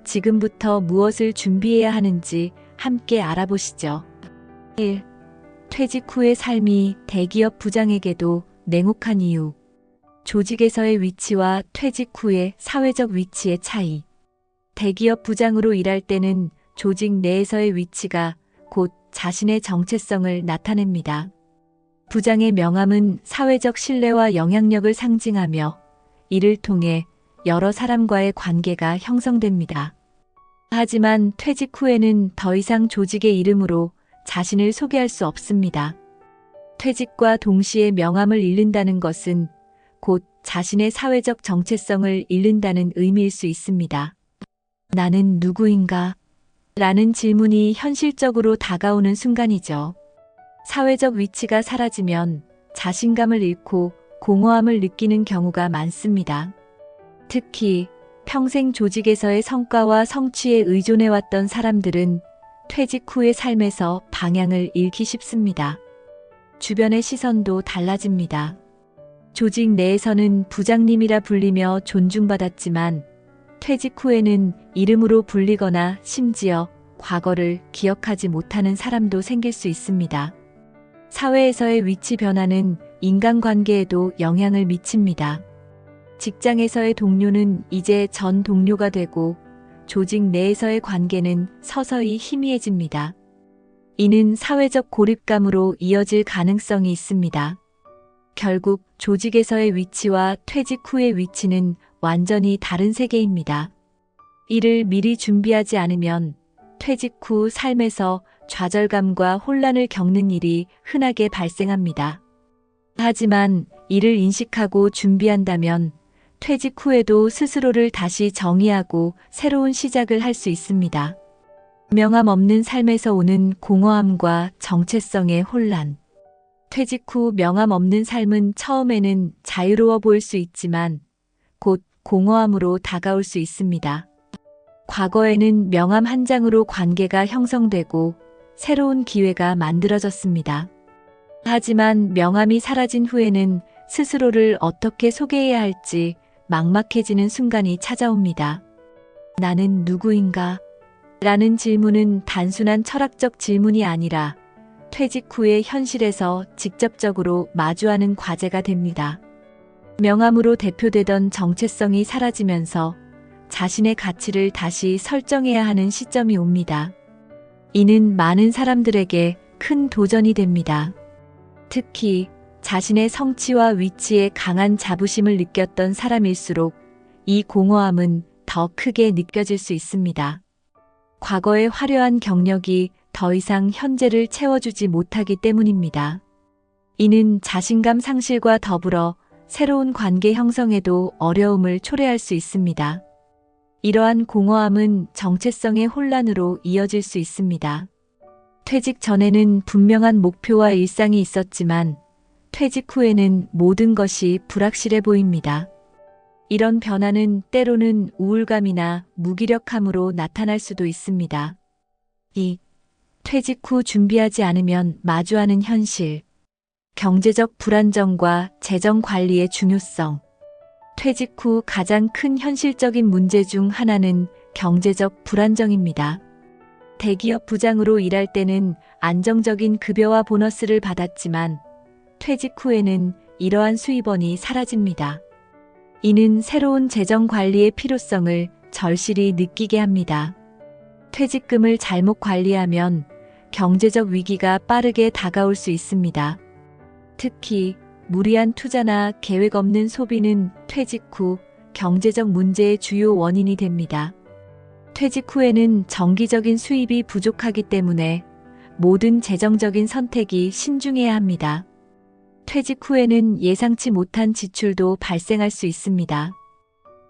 지금부터 무엇을 준비해야 하는지 함께 알아보시죠. 1. 퇴직 후의 삶이 대기업 부장에게도 냉혹한 이유. 조직에서의 위치와 퇴직 후의 사회적 위치의 차이. 대기업 부장으로 일할 때는 조직 내에서의 위치가 곧 자신의 정체성을 나타냅니다. 부장의 명함은 사회적 신뢰와 영향력을 상징하며 이를 통해 여러 사람과의 관계가 형성됩니다. 하지만 퇴직 후에는 더 이상 조직의 이름으로 자신을 소개할 수 없습니다. 퇴직과 동시에 명함을 잃는다는 것은 곧 자신의 사회적 정체성을 잃는다는 의미일 수 있습니다. 나는 누구인가? 라는 질문이 현실적으로 다가오는 순간이죠. 사회적 위치가 사라지면 자신감을 잃고 공허함을 느끼는 경우가 많습니다. 특히 평생 조직에서의 성과와 성취에 의존해왔던 사람들은 퇴직 후의 삶에서 방향을 잃기 쉽습니다. 주변의 시선도 달라집니다. 조직 내에서는 부장님이라 불리며 존중받았지만 퇴직 후에는 이름으로 불리거나 심지어 과거를 기억하지 못하는 사람도 생길 수 있습니다. 사회에서의 위치 변화는 인간관계에도 영향을 미칩니다. 직장에서의 동료는 이제 전 동료가 되고 조직 내에서의 관계는 서서히 희미해집니다. 이는 사회적 고립감으로 이어질 가능성이 있습니다. 결국 조직에서의 위치와 퇴직 후의 위치는 완전히 다른 세계입니다. 이를 미리 준비하지 않으면 퇴직 후 삶에서 좌절감과 혼란을 겪는 일이 흔하게 발생합니다. 하지만 이를 인식하고 준비한다면 퇴직 후에도 스스로를 다시 정의하고 새로운 시작을 할 수 있습니다. 명암 없는 삶에서 오는 공허함과 정체성의 혼란. 퇴직 후 명암 없는 삶은 처음에는 자유로워 보일 수 있지만 곧 공허함으로 다가올 수 있습니다. 과거에는 명함 한 장으로 관계가 형성되고 새로운 기회가 만들어졌습니다. 하지만 명함이 사라진 후에는 스스로를 어떻게 소개해야 할지 막막해지는 순간이 찾아옵니다. 나는 누구인가? 라는 질문은 단순한 철학적 질문이 아니라 퇴직 후의 현실에서 직접적으로 마주하는 과제가 됩니다. 명함으로 대표되던 정체성이 사라지면서 자신의 가치를 다시 설정해야 하는 시점이 옵니다. 이는 많은 사람들에게 큰 도전이 됩니다. 특히 자신의 성취와 위치에 강한 자부심을 느꼈던 사람일수록 이 공허함은 더 크게 느껴질 수 있습니다. 과거의 화려한 경력이 더 이상 현재를 채워주지 못하기 때문입니다. 이는 자신감 상실과 더불어 새로운 관계 형성에도 어려움을 초래할 수 있습니다. 이러한 공허함은 정체성의 혼란으로 이어질 수 있습니다. 퇴직 전에는 분명한 목표와 일상이 있었지만 퇴직 후에는 모든 것이 불확실해 보입니다. 이런 변화는 때로는 우울감이나 무기력함으로 나타날 수도 있습니다. 2. 퇴직 후 준비하지 않으면 마주하는 현실. 경제적 불안정과 재정 관리의 중요성. 퇴직 후 가장 큰 현실적인 문제 중 하나는 경제적 불안정입니다. 대기업 부장으로 일할 때는 안정적인 급여와 보너스를 받았지만 퇴직 후에는 이러한 수입원이 사라집니다. 이는 새로운 재정 관리의 필요성을 절실히 느끼게 합니다. 퇴직금을 잘못 관리하면 경제적 위기가 빠르게 다가올 수 있습니다. 특히 무리한 투자나 계획 없는 소비는 퇴직 후 경제적 문제의 주요 원인이 됩니다. 퇴직 후에는 정기적인 수입이 부족하기 때문에 모든 재정적인 선택이 신중해야 합니다. 퇴직 후에는 예상치 못한 지출도 발생할 수 있습니다.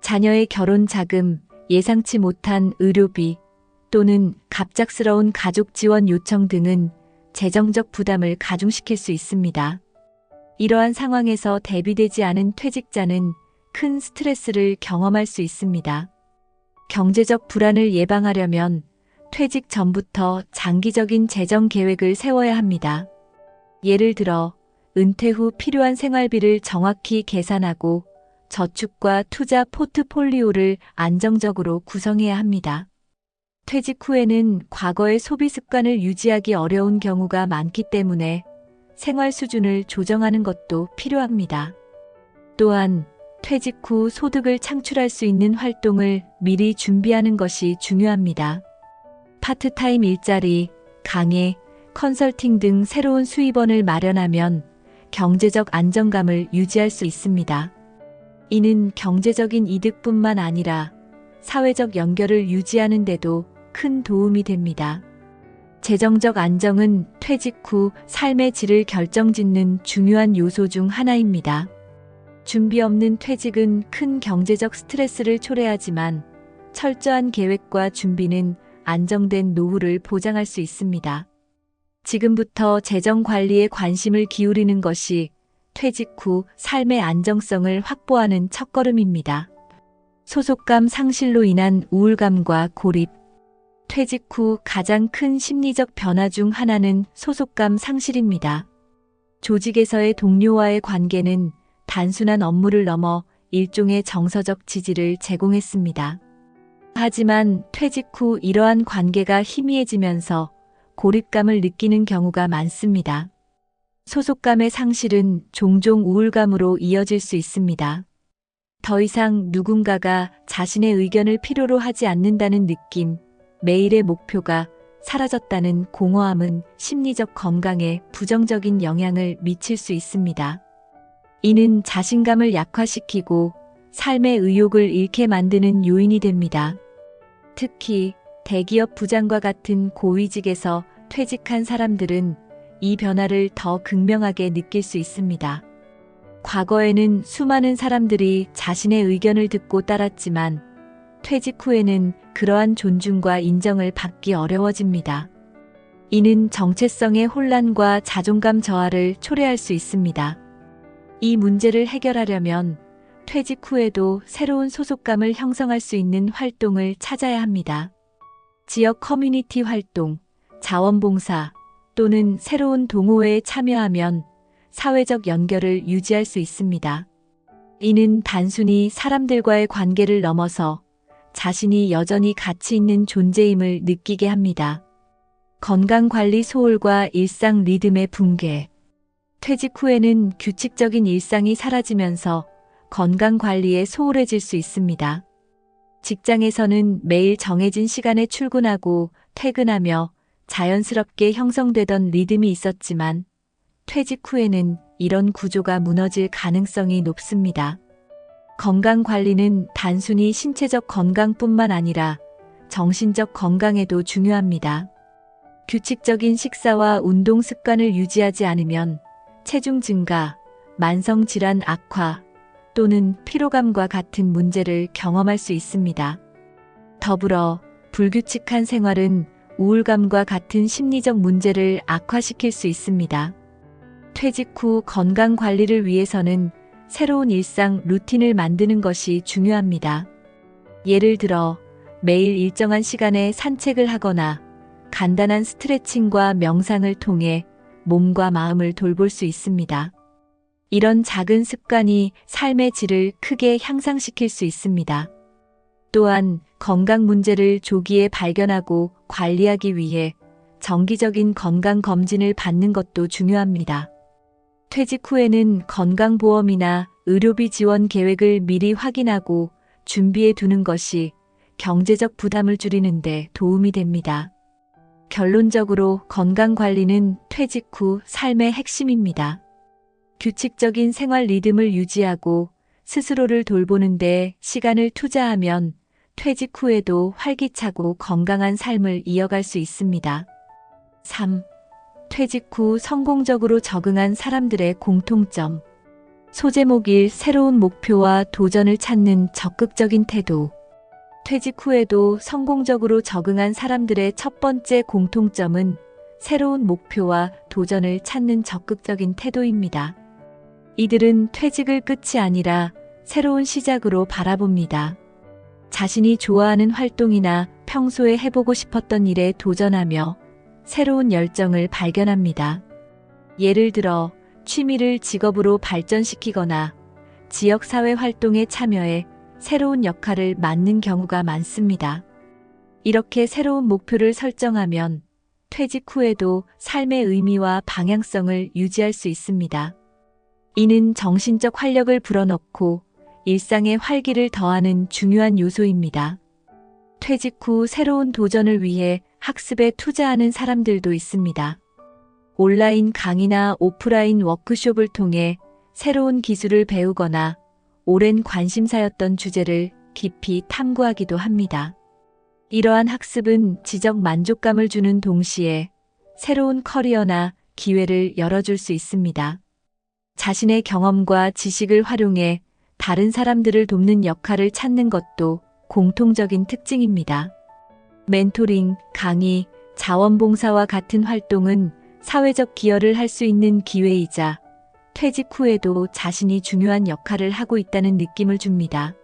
자녀의 결혼 자금, 예상치 못한 의료비 또는 갑작스러운 가족 지원 요청 등은 재정적 부담을 가중시킬 수 있습니다. 이러한 상황에서 대비되지 않은 퇴직자는 큰 스트레스를 경험할 수 있습니다. 경제적 불안을 예방하려면 퇴직 전부터 장기적인 재정 계획을 세워야 합니다. 예를 들어 은퇴 후 필요한 생활비를 정확히 계산하고 저축과 투자 포트폴리오를 안정적으로 구성해야 합니다. 퇴직 후에는 과거의 소비 습관을 유지하기 어려운 경우가 많기 때문에 생활 수준을 조정하는 것도 필요합니다. 또한 퇴직 후 소득을 창출할 수 있는 활동을 미리 준비하는 것이 중요합니다. 파트타임 일자리, 강의, 컨설팅 등 새로운 수입원을 마련하면 경제적 안정감을 유지할 수 있습니다. 이는 경제적인 이득뿐만 아니라 사회적 연결을 유지하는 데도 큰 도움이 됩니다. 재정적 안정은 퇴직 후 삶의 질을 결정짓는 중요한 요소 중 하나입니다. 준비 없는 퇴직은 큰 경제적 스트레스를 초래하지만 철저한 계획과 준비는 안정된 노후를 보장할 수 있습니다. 지금부터 재정 관리에 관심을 기울이는 것이 퇴직 후 삶의 안정성을 확보하는 첫걸음입니다. 소속감 상실로 인한 우울감과 고립. 퇴직 후 가장 큰 심리적 변화 중 하나는 소속감 상실입니다. 조직에서의 동료와의 관계는 단순한 업무를 넘어 일종의 정서적 지지를 제공했습니다. 하지만 퇴직 후 이러한 관계가 희미해지면서 고립감을 느끼는 경우가 많습니다. 소속감의 상실은 종종 우울감으로 이어질 수 있습니다. 더 이상 누군가가 자신의 의견을 필요로 하지 않는다는 느낌, 매일의 목표가 사라졌다는 공허함은 심리적 건강에 부정적인 영향을 미칠 수 있습니다. 이는 자신감을 약화시키고 삶의 의욕을 잃게 만드는 요인이 됩니다. 특히 대기업 부장과 같은 고위직에서 퇴직한 사람들은 이 변화를 더 극명하게 느낄 수 있습니다. 과거에는 수많은 사람들이 자신의 의견을 듣고 따랐지만 퇴직 후에는 그러한 존중과 인정을 받기 어려워집니다. 이는 정체성의 혼란과 자존감 저하를 초래할 수 있습니다. 이 문제를 해결하려면 퇴직 후에도 새로운 소속감을 형성할 수 있는 활동을 찾아야 합니다. 지역 커뮤니티 활동, 자원봉사 또는 새로운 동호회에 참여하면 사회적 연결을 유지할 수 있습니다. 이는 단순히 사람들과의 관계를 넘어서 자신이 여전히 가치 있는 존재임을 느끼게 합니다. 건강관리 소홀과 일상 리듬의 붕괴. 퇴직 후에는 규칙적인 일상이 사라지면서 건강관리에 소홀해질 수 있습니다. 직장에서는 매일 정해진 시간에 출근하고 퇴근하며 자연스럽게 형성되던 리듬이 있었지만 퇴직 후에는 이런 구조가 무너질 가능성이 높습니다. 건강관리는 단순히 신체적 건강뿐만 아니라 정신적 건강에도 중요합니다. 규칙적인 식사와 운동 습관을 유지하지 않으면 체중 증가, 만성질환 악화 또는 피로감과 같은 문제를 경험할 수 있습니다. 더불어 불규칙한 생활은 우울감과 같은 심리적 문제를 악화시킬 수 있습니다. 퇴직 후 건강 관리를 위해서는 새로운 일상 루틴을 만드는 것이 중요합니다. 예를 들어 매일 일정한 시간에 산책을 하거나 간단한 스트레칭과 명상을 통해 몸과 마음을 돌볼 수 있습니다. 이런 작은 습관이 삶의 질을 크게 향상시킬 수 있습니다. 또한 건강 문제를 조기에 발견하고 관리하기 위해 정기적인 건강 검진을 받는 것도 중요합니다. 퇴직 후에는 건강보험이나 의료비 지원 계획을 미리 확인하고 준비해 두는 것이 경제적 부담을 줄이는 데 도움이 됩니다. 결론적으로 건강관리는 퇴직 후 삶의 핵심입니다. 규칙적인 생활 리듬을 유지하고 스스로를 돌보는 데 시간을 투자하면 퇴직 후에도 활기차고 건강한 삶을 이어갈 수 있습니다. 3. 퇴직 후 성공적으로 적응한 사람들의 공통점. 소제목 1. 새로운 목표와 도전을 찾는 적극적인 태도. 퇴직 후에도 성공적으로 적응한 사람들의 첫 번째 공통점은 새로운 목표와 도전을 찾는 적극적인 태도입니다. 이들은 퇴직을 끝이 아니라 새로운 시작으로 바라봅니다. 자신이 좋아하는 활동이나 평소에 해보고 싶었던 일에 도전하며 새로운 열정을 발견합니다. 예를 들어 취미를 직업으로 발전시키거나 지역사회 활동에 참여해 새로운 역할을 맡는 경우가 많습니다. 이렇게 새로운 목표를 설정하면 퇴직 후에도 삶의 의미와 방향성을 유지할 수 있습니다. 이는 정신적 활력을 불어넣고 일상에 활기를 더하는 중요한 요소입니다. 퇴직 후 새로운 도전을 위해 학습에 투자하는 사람들도 있습니다. 온라인 강의나 오프라인 워크숍을 통해 새로운 기술을 배우거나 오랜 관심사였던 주제를 깊이 탐구하기도 합니다. 이러한 학습은 지적 만족감을 주는 동시에 새로운 커리어나 기회를 열어줄 수 있습니다. 자신의 경험과 지식을 활용해 다른 사람들을 돕는 역할을 찾는 것도 공통적인 특징입니다. 멘토링, 강의, 자원봉사와 같은 활동은 사회적 기여를 할 수 있는 기회이자 퇴직 후에도 자신이 중요한 역할을 하고 있다는 느낌을 줍니다.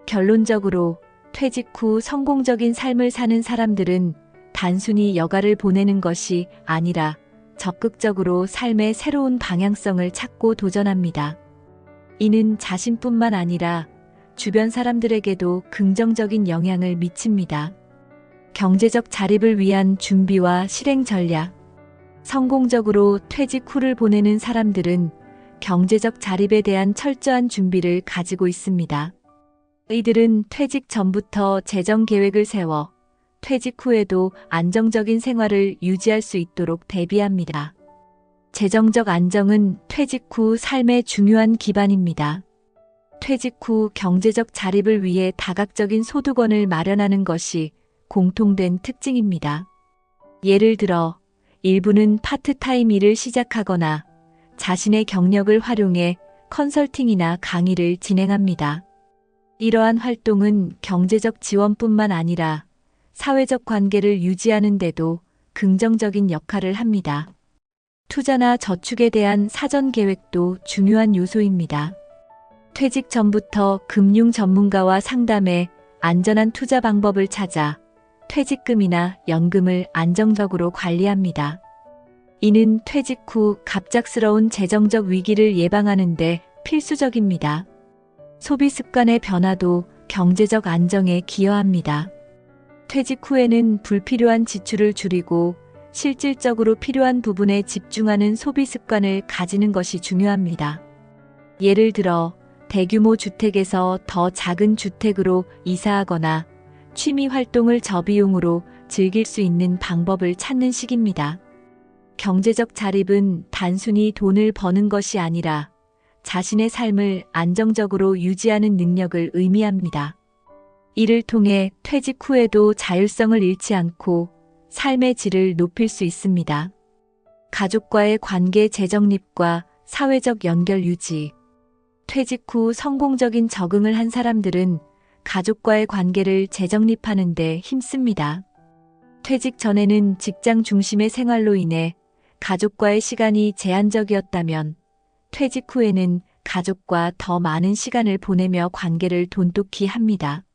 결론적으로 퇴직 후 성공적인 삶을 사는 사람들은 단순히 여가를 보내는 것이 아니라 적극적으로 삶의 새로운 방향성을 찾고 도전합니다. 이는 자신뿐만 아니라 주변 사람들에게도 긍정적인 영향을 미칩니다. 경제적 자립을 위한 준비와 실행 전략. 성공적으로 퇴직 후를 보내는 사람들은 경제적 자립에 대한 철저한 준비를 가지고 있습니다. 이들은 퇴직 전부터 재정 계획을 세워 퇴직 후에도 안정적인 생활을 유지할 수 있도록 대비합니다. 재정적 안정은 퇴직 후 삶의 중요한 기반입니다. 퇴직 후 경제적 자립을 위해 다각적인 소득원을 마련하는 것이 공통된 특징입니다. 예를 들어 일부는 파트타임 일을 시작하거나 자신의 경력을 활용해 컨설팅이나 강의를 진행합니다. 이러한 활동은 경제적 지원뿐만 아니라 사회적 관계를 유지하는 데도 긍정적인 역할을 합니다. 투자나 저축에 대한 사전 계획도 중요한 요소입니다. 퇴직 전부터 금융 전문가와 상담해 안전한 투자 방법을 찾아 퇴직금이나 연금을 안정적으로 관리합니다. 이는 퇴직 후 갑작스러운 재정적 위기를 예방하는 데 필수적입니다. 소비 습관의 변화도 경제적 안정에 기여합니다. 퇴직 후에는 불필요한 지출을 줄이고 실질적으로 필요한 부분에 집중하는 소비 습관을 가지는 것이 중요합니다. 예를 들어 대규모 주택에서 더 작은 주택으로 이사하거나 취미 활동을 저비용으로 즐길 수 있는 방법을 찾는 시기입니다. 경제적 자립은 단순히 돈을 버는 것이 아니라 자신의 삶을 안정적으로 유지하는 능력을 의미합니다. 이를 통해 퇴직 후에도 자율성을 잃지 않고 삶의 질을 높일 수 있습니다. 가족과의 관계 재정립과 사회적 연결 유지. 퇴직 후 성공적인 적응을 한 사람들은 가족과의 관계를 재정립하는 데 힘씁니다. 퇴직 전에는 직장 중심의 생활로 인해 가족과의 시간이 제한적이었다면 퇴직 후에는 가족과 더 많은 시간을 보내며 관계를 돈독히 합니다.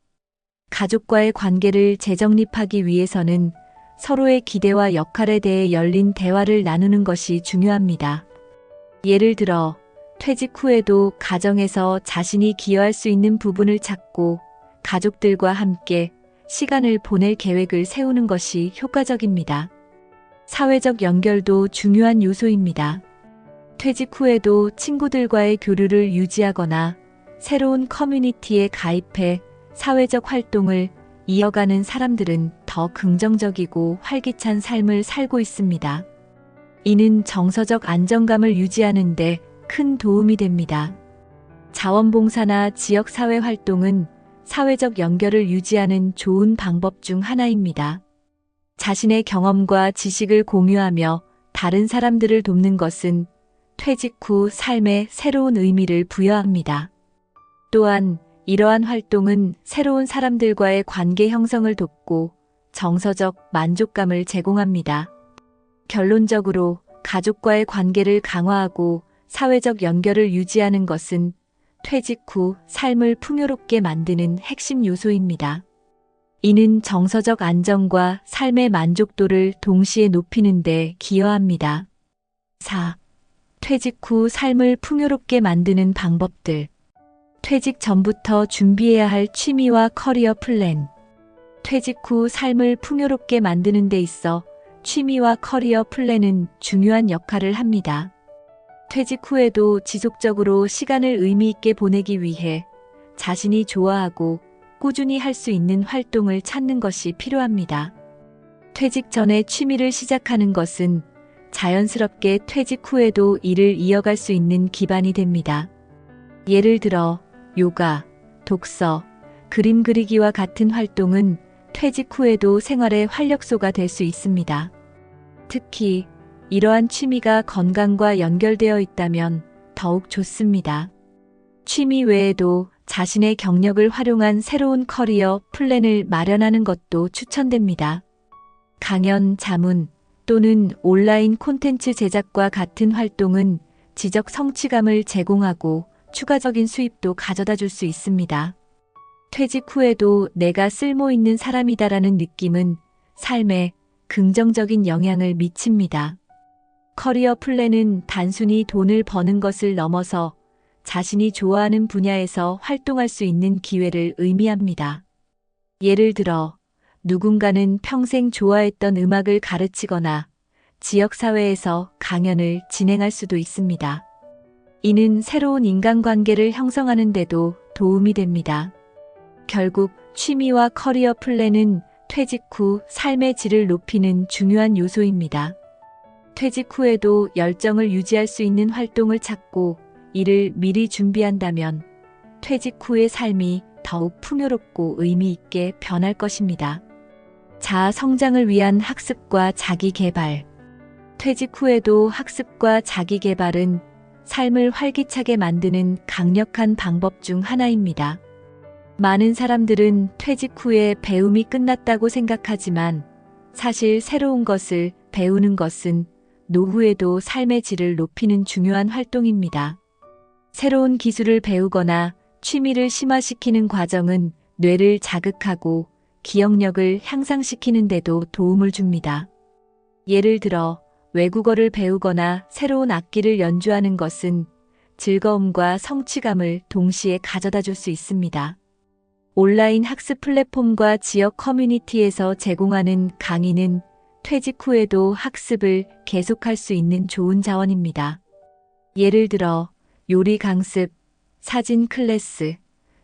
가족과의 관계를 재정립하기 위해서는 서로의 기대와 역할에 대해 열린 대화를 나누는 것이 중요합니다. 예를 들어 퇴직 후에도 가정에서 자신이 기여할 수 있는 부분을 찾고 가족들과 함께 시간을 보낼 계획을 세우는 것이 효과적입니다. 사회적 연결도 중요한 요소입니다. 퇴직 후에도 친구들과의 교류를 유지하거나 새로운 커뮤니티에 가입해 사회적 활동을 이어가는 사람들은 더 긍정적이고 활기찬 삶을 살고 있습니다. 이는 정서적 안정감을 유지하는 데 큰 도움이 됩니다. 자원봉사나 지역사회 활동은 사회적 연결을 유지하는 좋은 방법 중 하나입니다. 자신의 경험과 지식을 공유하며 다른 사람들을 돕는 것은 퇴직 후 삶에 새로운 의미를 부여합니다. 또한 이러한 활동은 새로운 사람들과의 관계 형성을 돕고 정서적 만족감을 제공합니다. 결론적으로 가족과의 관계를 강화하고 사회적 연결을 유지하는 것은 퇴직 후 삶을 풍요롭게 만드는 핵심 요소입니다. 이는 정서적 안정과 삶의 만족도를 동시에 높이는 데 기여합니다. 4. 퇴직 후 삶을 풍요롭게 만드는 방법들. 퇴직 전부터 준비해야 할 취미와 커리어 플랜. 퇴직 후 삶을 풍요롭게 만드는 데 있어 취미와 커리어 플랜은 중요한 역할을 합니다. 퇴직 후에도 지속적으로 시간을 의미 있게 보내기 위해 자신이 좋아하고 꾸준히 할 수 있는 활동을 찾는 것이 필요합니다. 퇴직 전에 취미를 시작하는 것은 자연스럽게 퇴직 후에도 일을 이어갈 수 있는 기반이 됩니다. 예를 들어 요가, 독서, 그림 그리기와 같은 활동은 퇴직 후에도 생활의 활력소가 될 수 있습니다. 특히 이러한 취미가 건강과 연결되어 있다면 더욱 좋습니다. 취미 외에도 자신의 경력을 활용한 새로운 커리어 플랜을 마련하는 것도 추천됩니다. 강연, 자문 또는 온라인 콘텐츠 제작과 같은 활동은 지적 성취감을 제공하고 추가적인 수입도 가져다 줄 수 있습니다. 퇴직 후에도 내가 쓸모 있는 사람이다라는 느낌은 삶에 긍정적인 영향을 미칩니다. 커리어 플랜은 단순히 돈을 버는 것을 넘어서 자신이 좋아하는 분야에서 활동할 수 있는 기회를 의미합니다. 예를 들어, 누군가는 평생 좋아했던 음악을 가르치거나 지역사회에서 강연을 진행할 수도 있습니다. 이는 새로운 인간관계를 형성하는 데도 도움이 됩니다. 결국 취미와 커리어 플랜은 퇴직 후 삶의 질을 높이는 중요한 요소입니다. 퇴직 후에도 열정을 유지할 수 있는 활동을 찾고 이를 미리 준비한다면 퇴직 후의 삶이 더욱 풍요롭고 의미 있게 변할 것입니다. 자아 성장을 위한 학습과 자기 개발. 퇴직 후에도 학습과 자기 개발은 삶을 활기차게 만드는 강력한 방법 중 하나입니다. 많은 사람들은 퇴직 후에 배움이 끝났다고 생각하지만 사실 새로운 것을 배우는 것은 노후에도 삶의 질을 높이는 중요한 활동입니다. 새로운 기술을 배우거나 취미를 심화시키는 과정은 뇌를 자극하고 기억력을 향상시키는 데도 도움을 줍니다. 예를 들어 외국어를 배우거나 새로운 악기를 연주하는 것은 즐거움과 성취감을 동시에 가져다 줄 수 있습니다. 온라인 학습 플랫폼과 지역 커뮤니티에서 제공하는 강의는 퇴직 후에도 학습을 계속할 수 있는 좋은 자원입니다. 예를 들어 요리 강습, 사진 클래스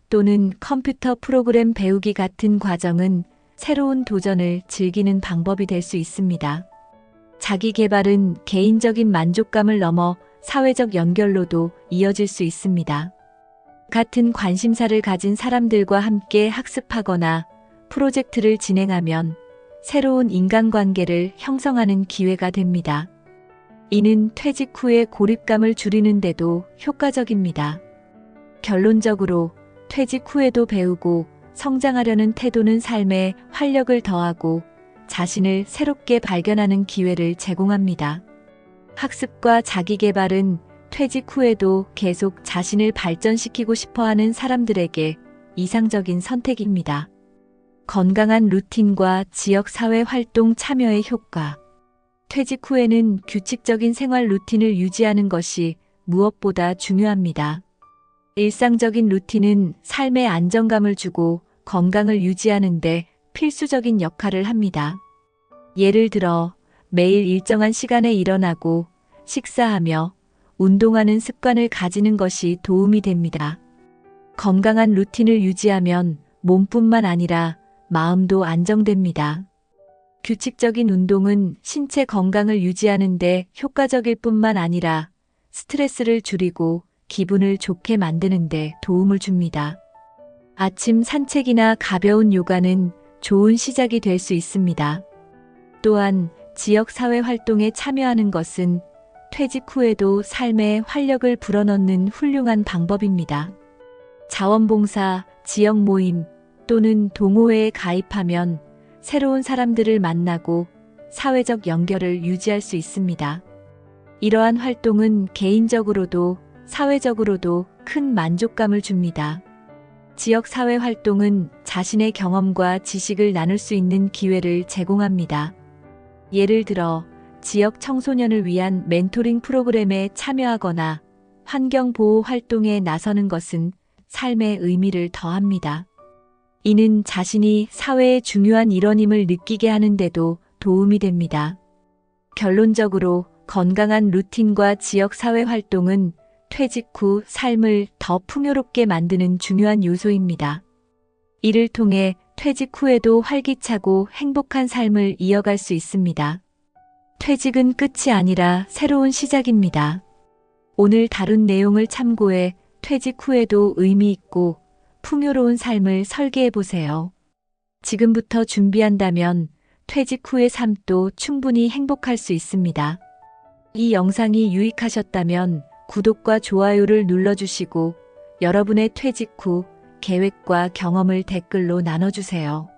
또는 컴퓨터 프로그램 배우기 같은 과정은 새로운 도전을 즐기는 방법이 될 수 있습니다. 자기 개발은 개인적인 만족감을 넘어 사회적 연결로도 이어질 수 있습니다. 같은 관심사를 가진 사람들과 함께 학습하거나 프로젝트를 진행하면 새로운 인간관계를 형성하는 기회가 됩니다. 이는 퇴직 후의 고립감을 줄이는 데도 효과적입니다. 결론적으로 퇴직 후에도 배우고 성장하려는 태도는 삶에 활력을 더하고 자신을 새롭게 발견하는 기회를 제공합니다. 학습과 자기 개발은 퇴직 후에도 계속 자신을 발전시키고 싶어하는 사람들에게 이상적인 선택입니다. 건강한 루틴과 지역사회 활동 참여의 효과. 퇴직 후에는 규칙적인 생활 루틴을 유지하는 것이 무엇보다 중요합니다. 일상적인 루틴은 삶에 안정감을 주고 건강을 유지하는 데 필수적인 역할을 합니다. 예를 들어 매일 일정한 시간에 일어나고 식사하며 운동하는 습관을 가지는 것이 도움이 됩니다. 건강한 루틴을 유지하면 몸뿐만 아니라 마음도 안정됩니다. 규칙적인 운동은 신체 건강을 유지하는 데 효과적일 뿐만 아니라 스트레스를 줄이고 기분을 좋게 만드는 데 도움을 줍니다. 아침 산책이나 가벼운 요가는 좋은 시작이 될 수 있습니다. 또한 지역사회 활동에 참여하는 것은 퇴직 후에도 삶에 활력을 불어넣는 훌륭한 방법입니다. 자원봉사, 지역 모임 또는 동호회에 가입하면 새로운 사람들을 만나고 사회적 연결을 유지할 수 있습니다. 이러한 활동은 개인적으로도 사회적으로도 큰 만족감을 줍니다. 지역사회 활동은 자신의 경험과 지식을 나눌 수 있는 기회를 제공합니다. 예를 들어 지역 청소년을 위한 멘토링 프로그램에 참여하거나 환경보호 활동에 나서는 것은 삶의 의미를 더합니다. 이는 자신이 사회의 중요한 일원임을 느끼게 하는 데도 도움이 됩니다. 결론적으로 건강한 루틴과 지역사회 활동은 퇴직 후 삶을 더 풍요롭게 만드는 중요한 요소입니다. 이를 통해 퇴직 후에도 활기차고 행복한 삶을 이어갈 수 있습니다. 퇴직은 끝이 아니라 새로운 시작입니다. 오늘 다룬 내용을 참고해 퇴직 후에도 의미 있고 풍요로운 삶을 설계해 보세요. 지금부터 준비한다면 퇴직 후의 삶도 충분히 행복할 수 있습니다. 이 영상이 유익하셨다면 구독과 좋아요를 눌러주시고 여러분의 퇴직 후 계획과 경험을 댓글로 나눠주세요.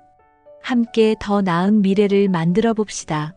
함께 더 나은 미래를 만들어 봅시다.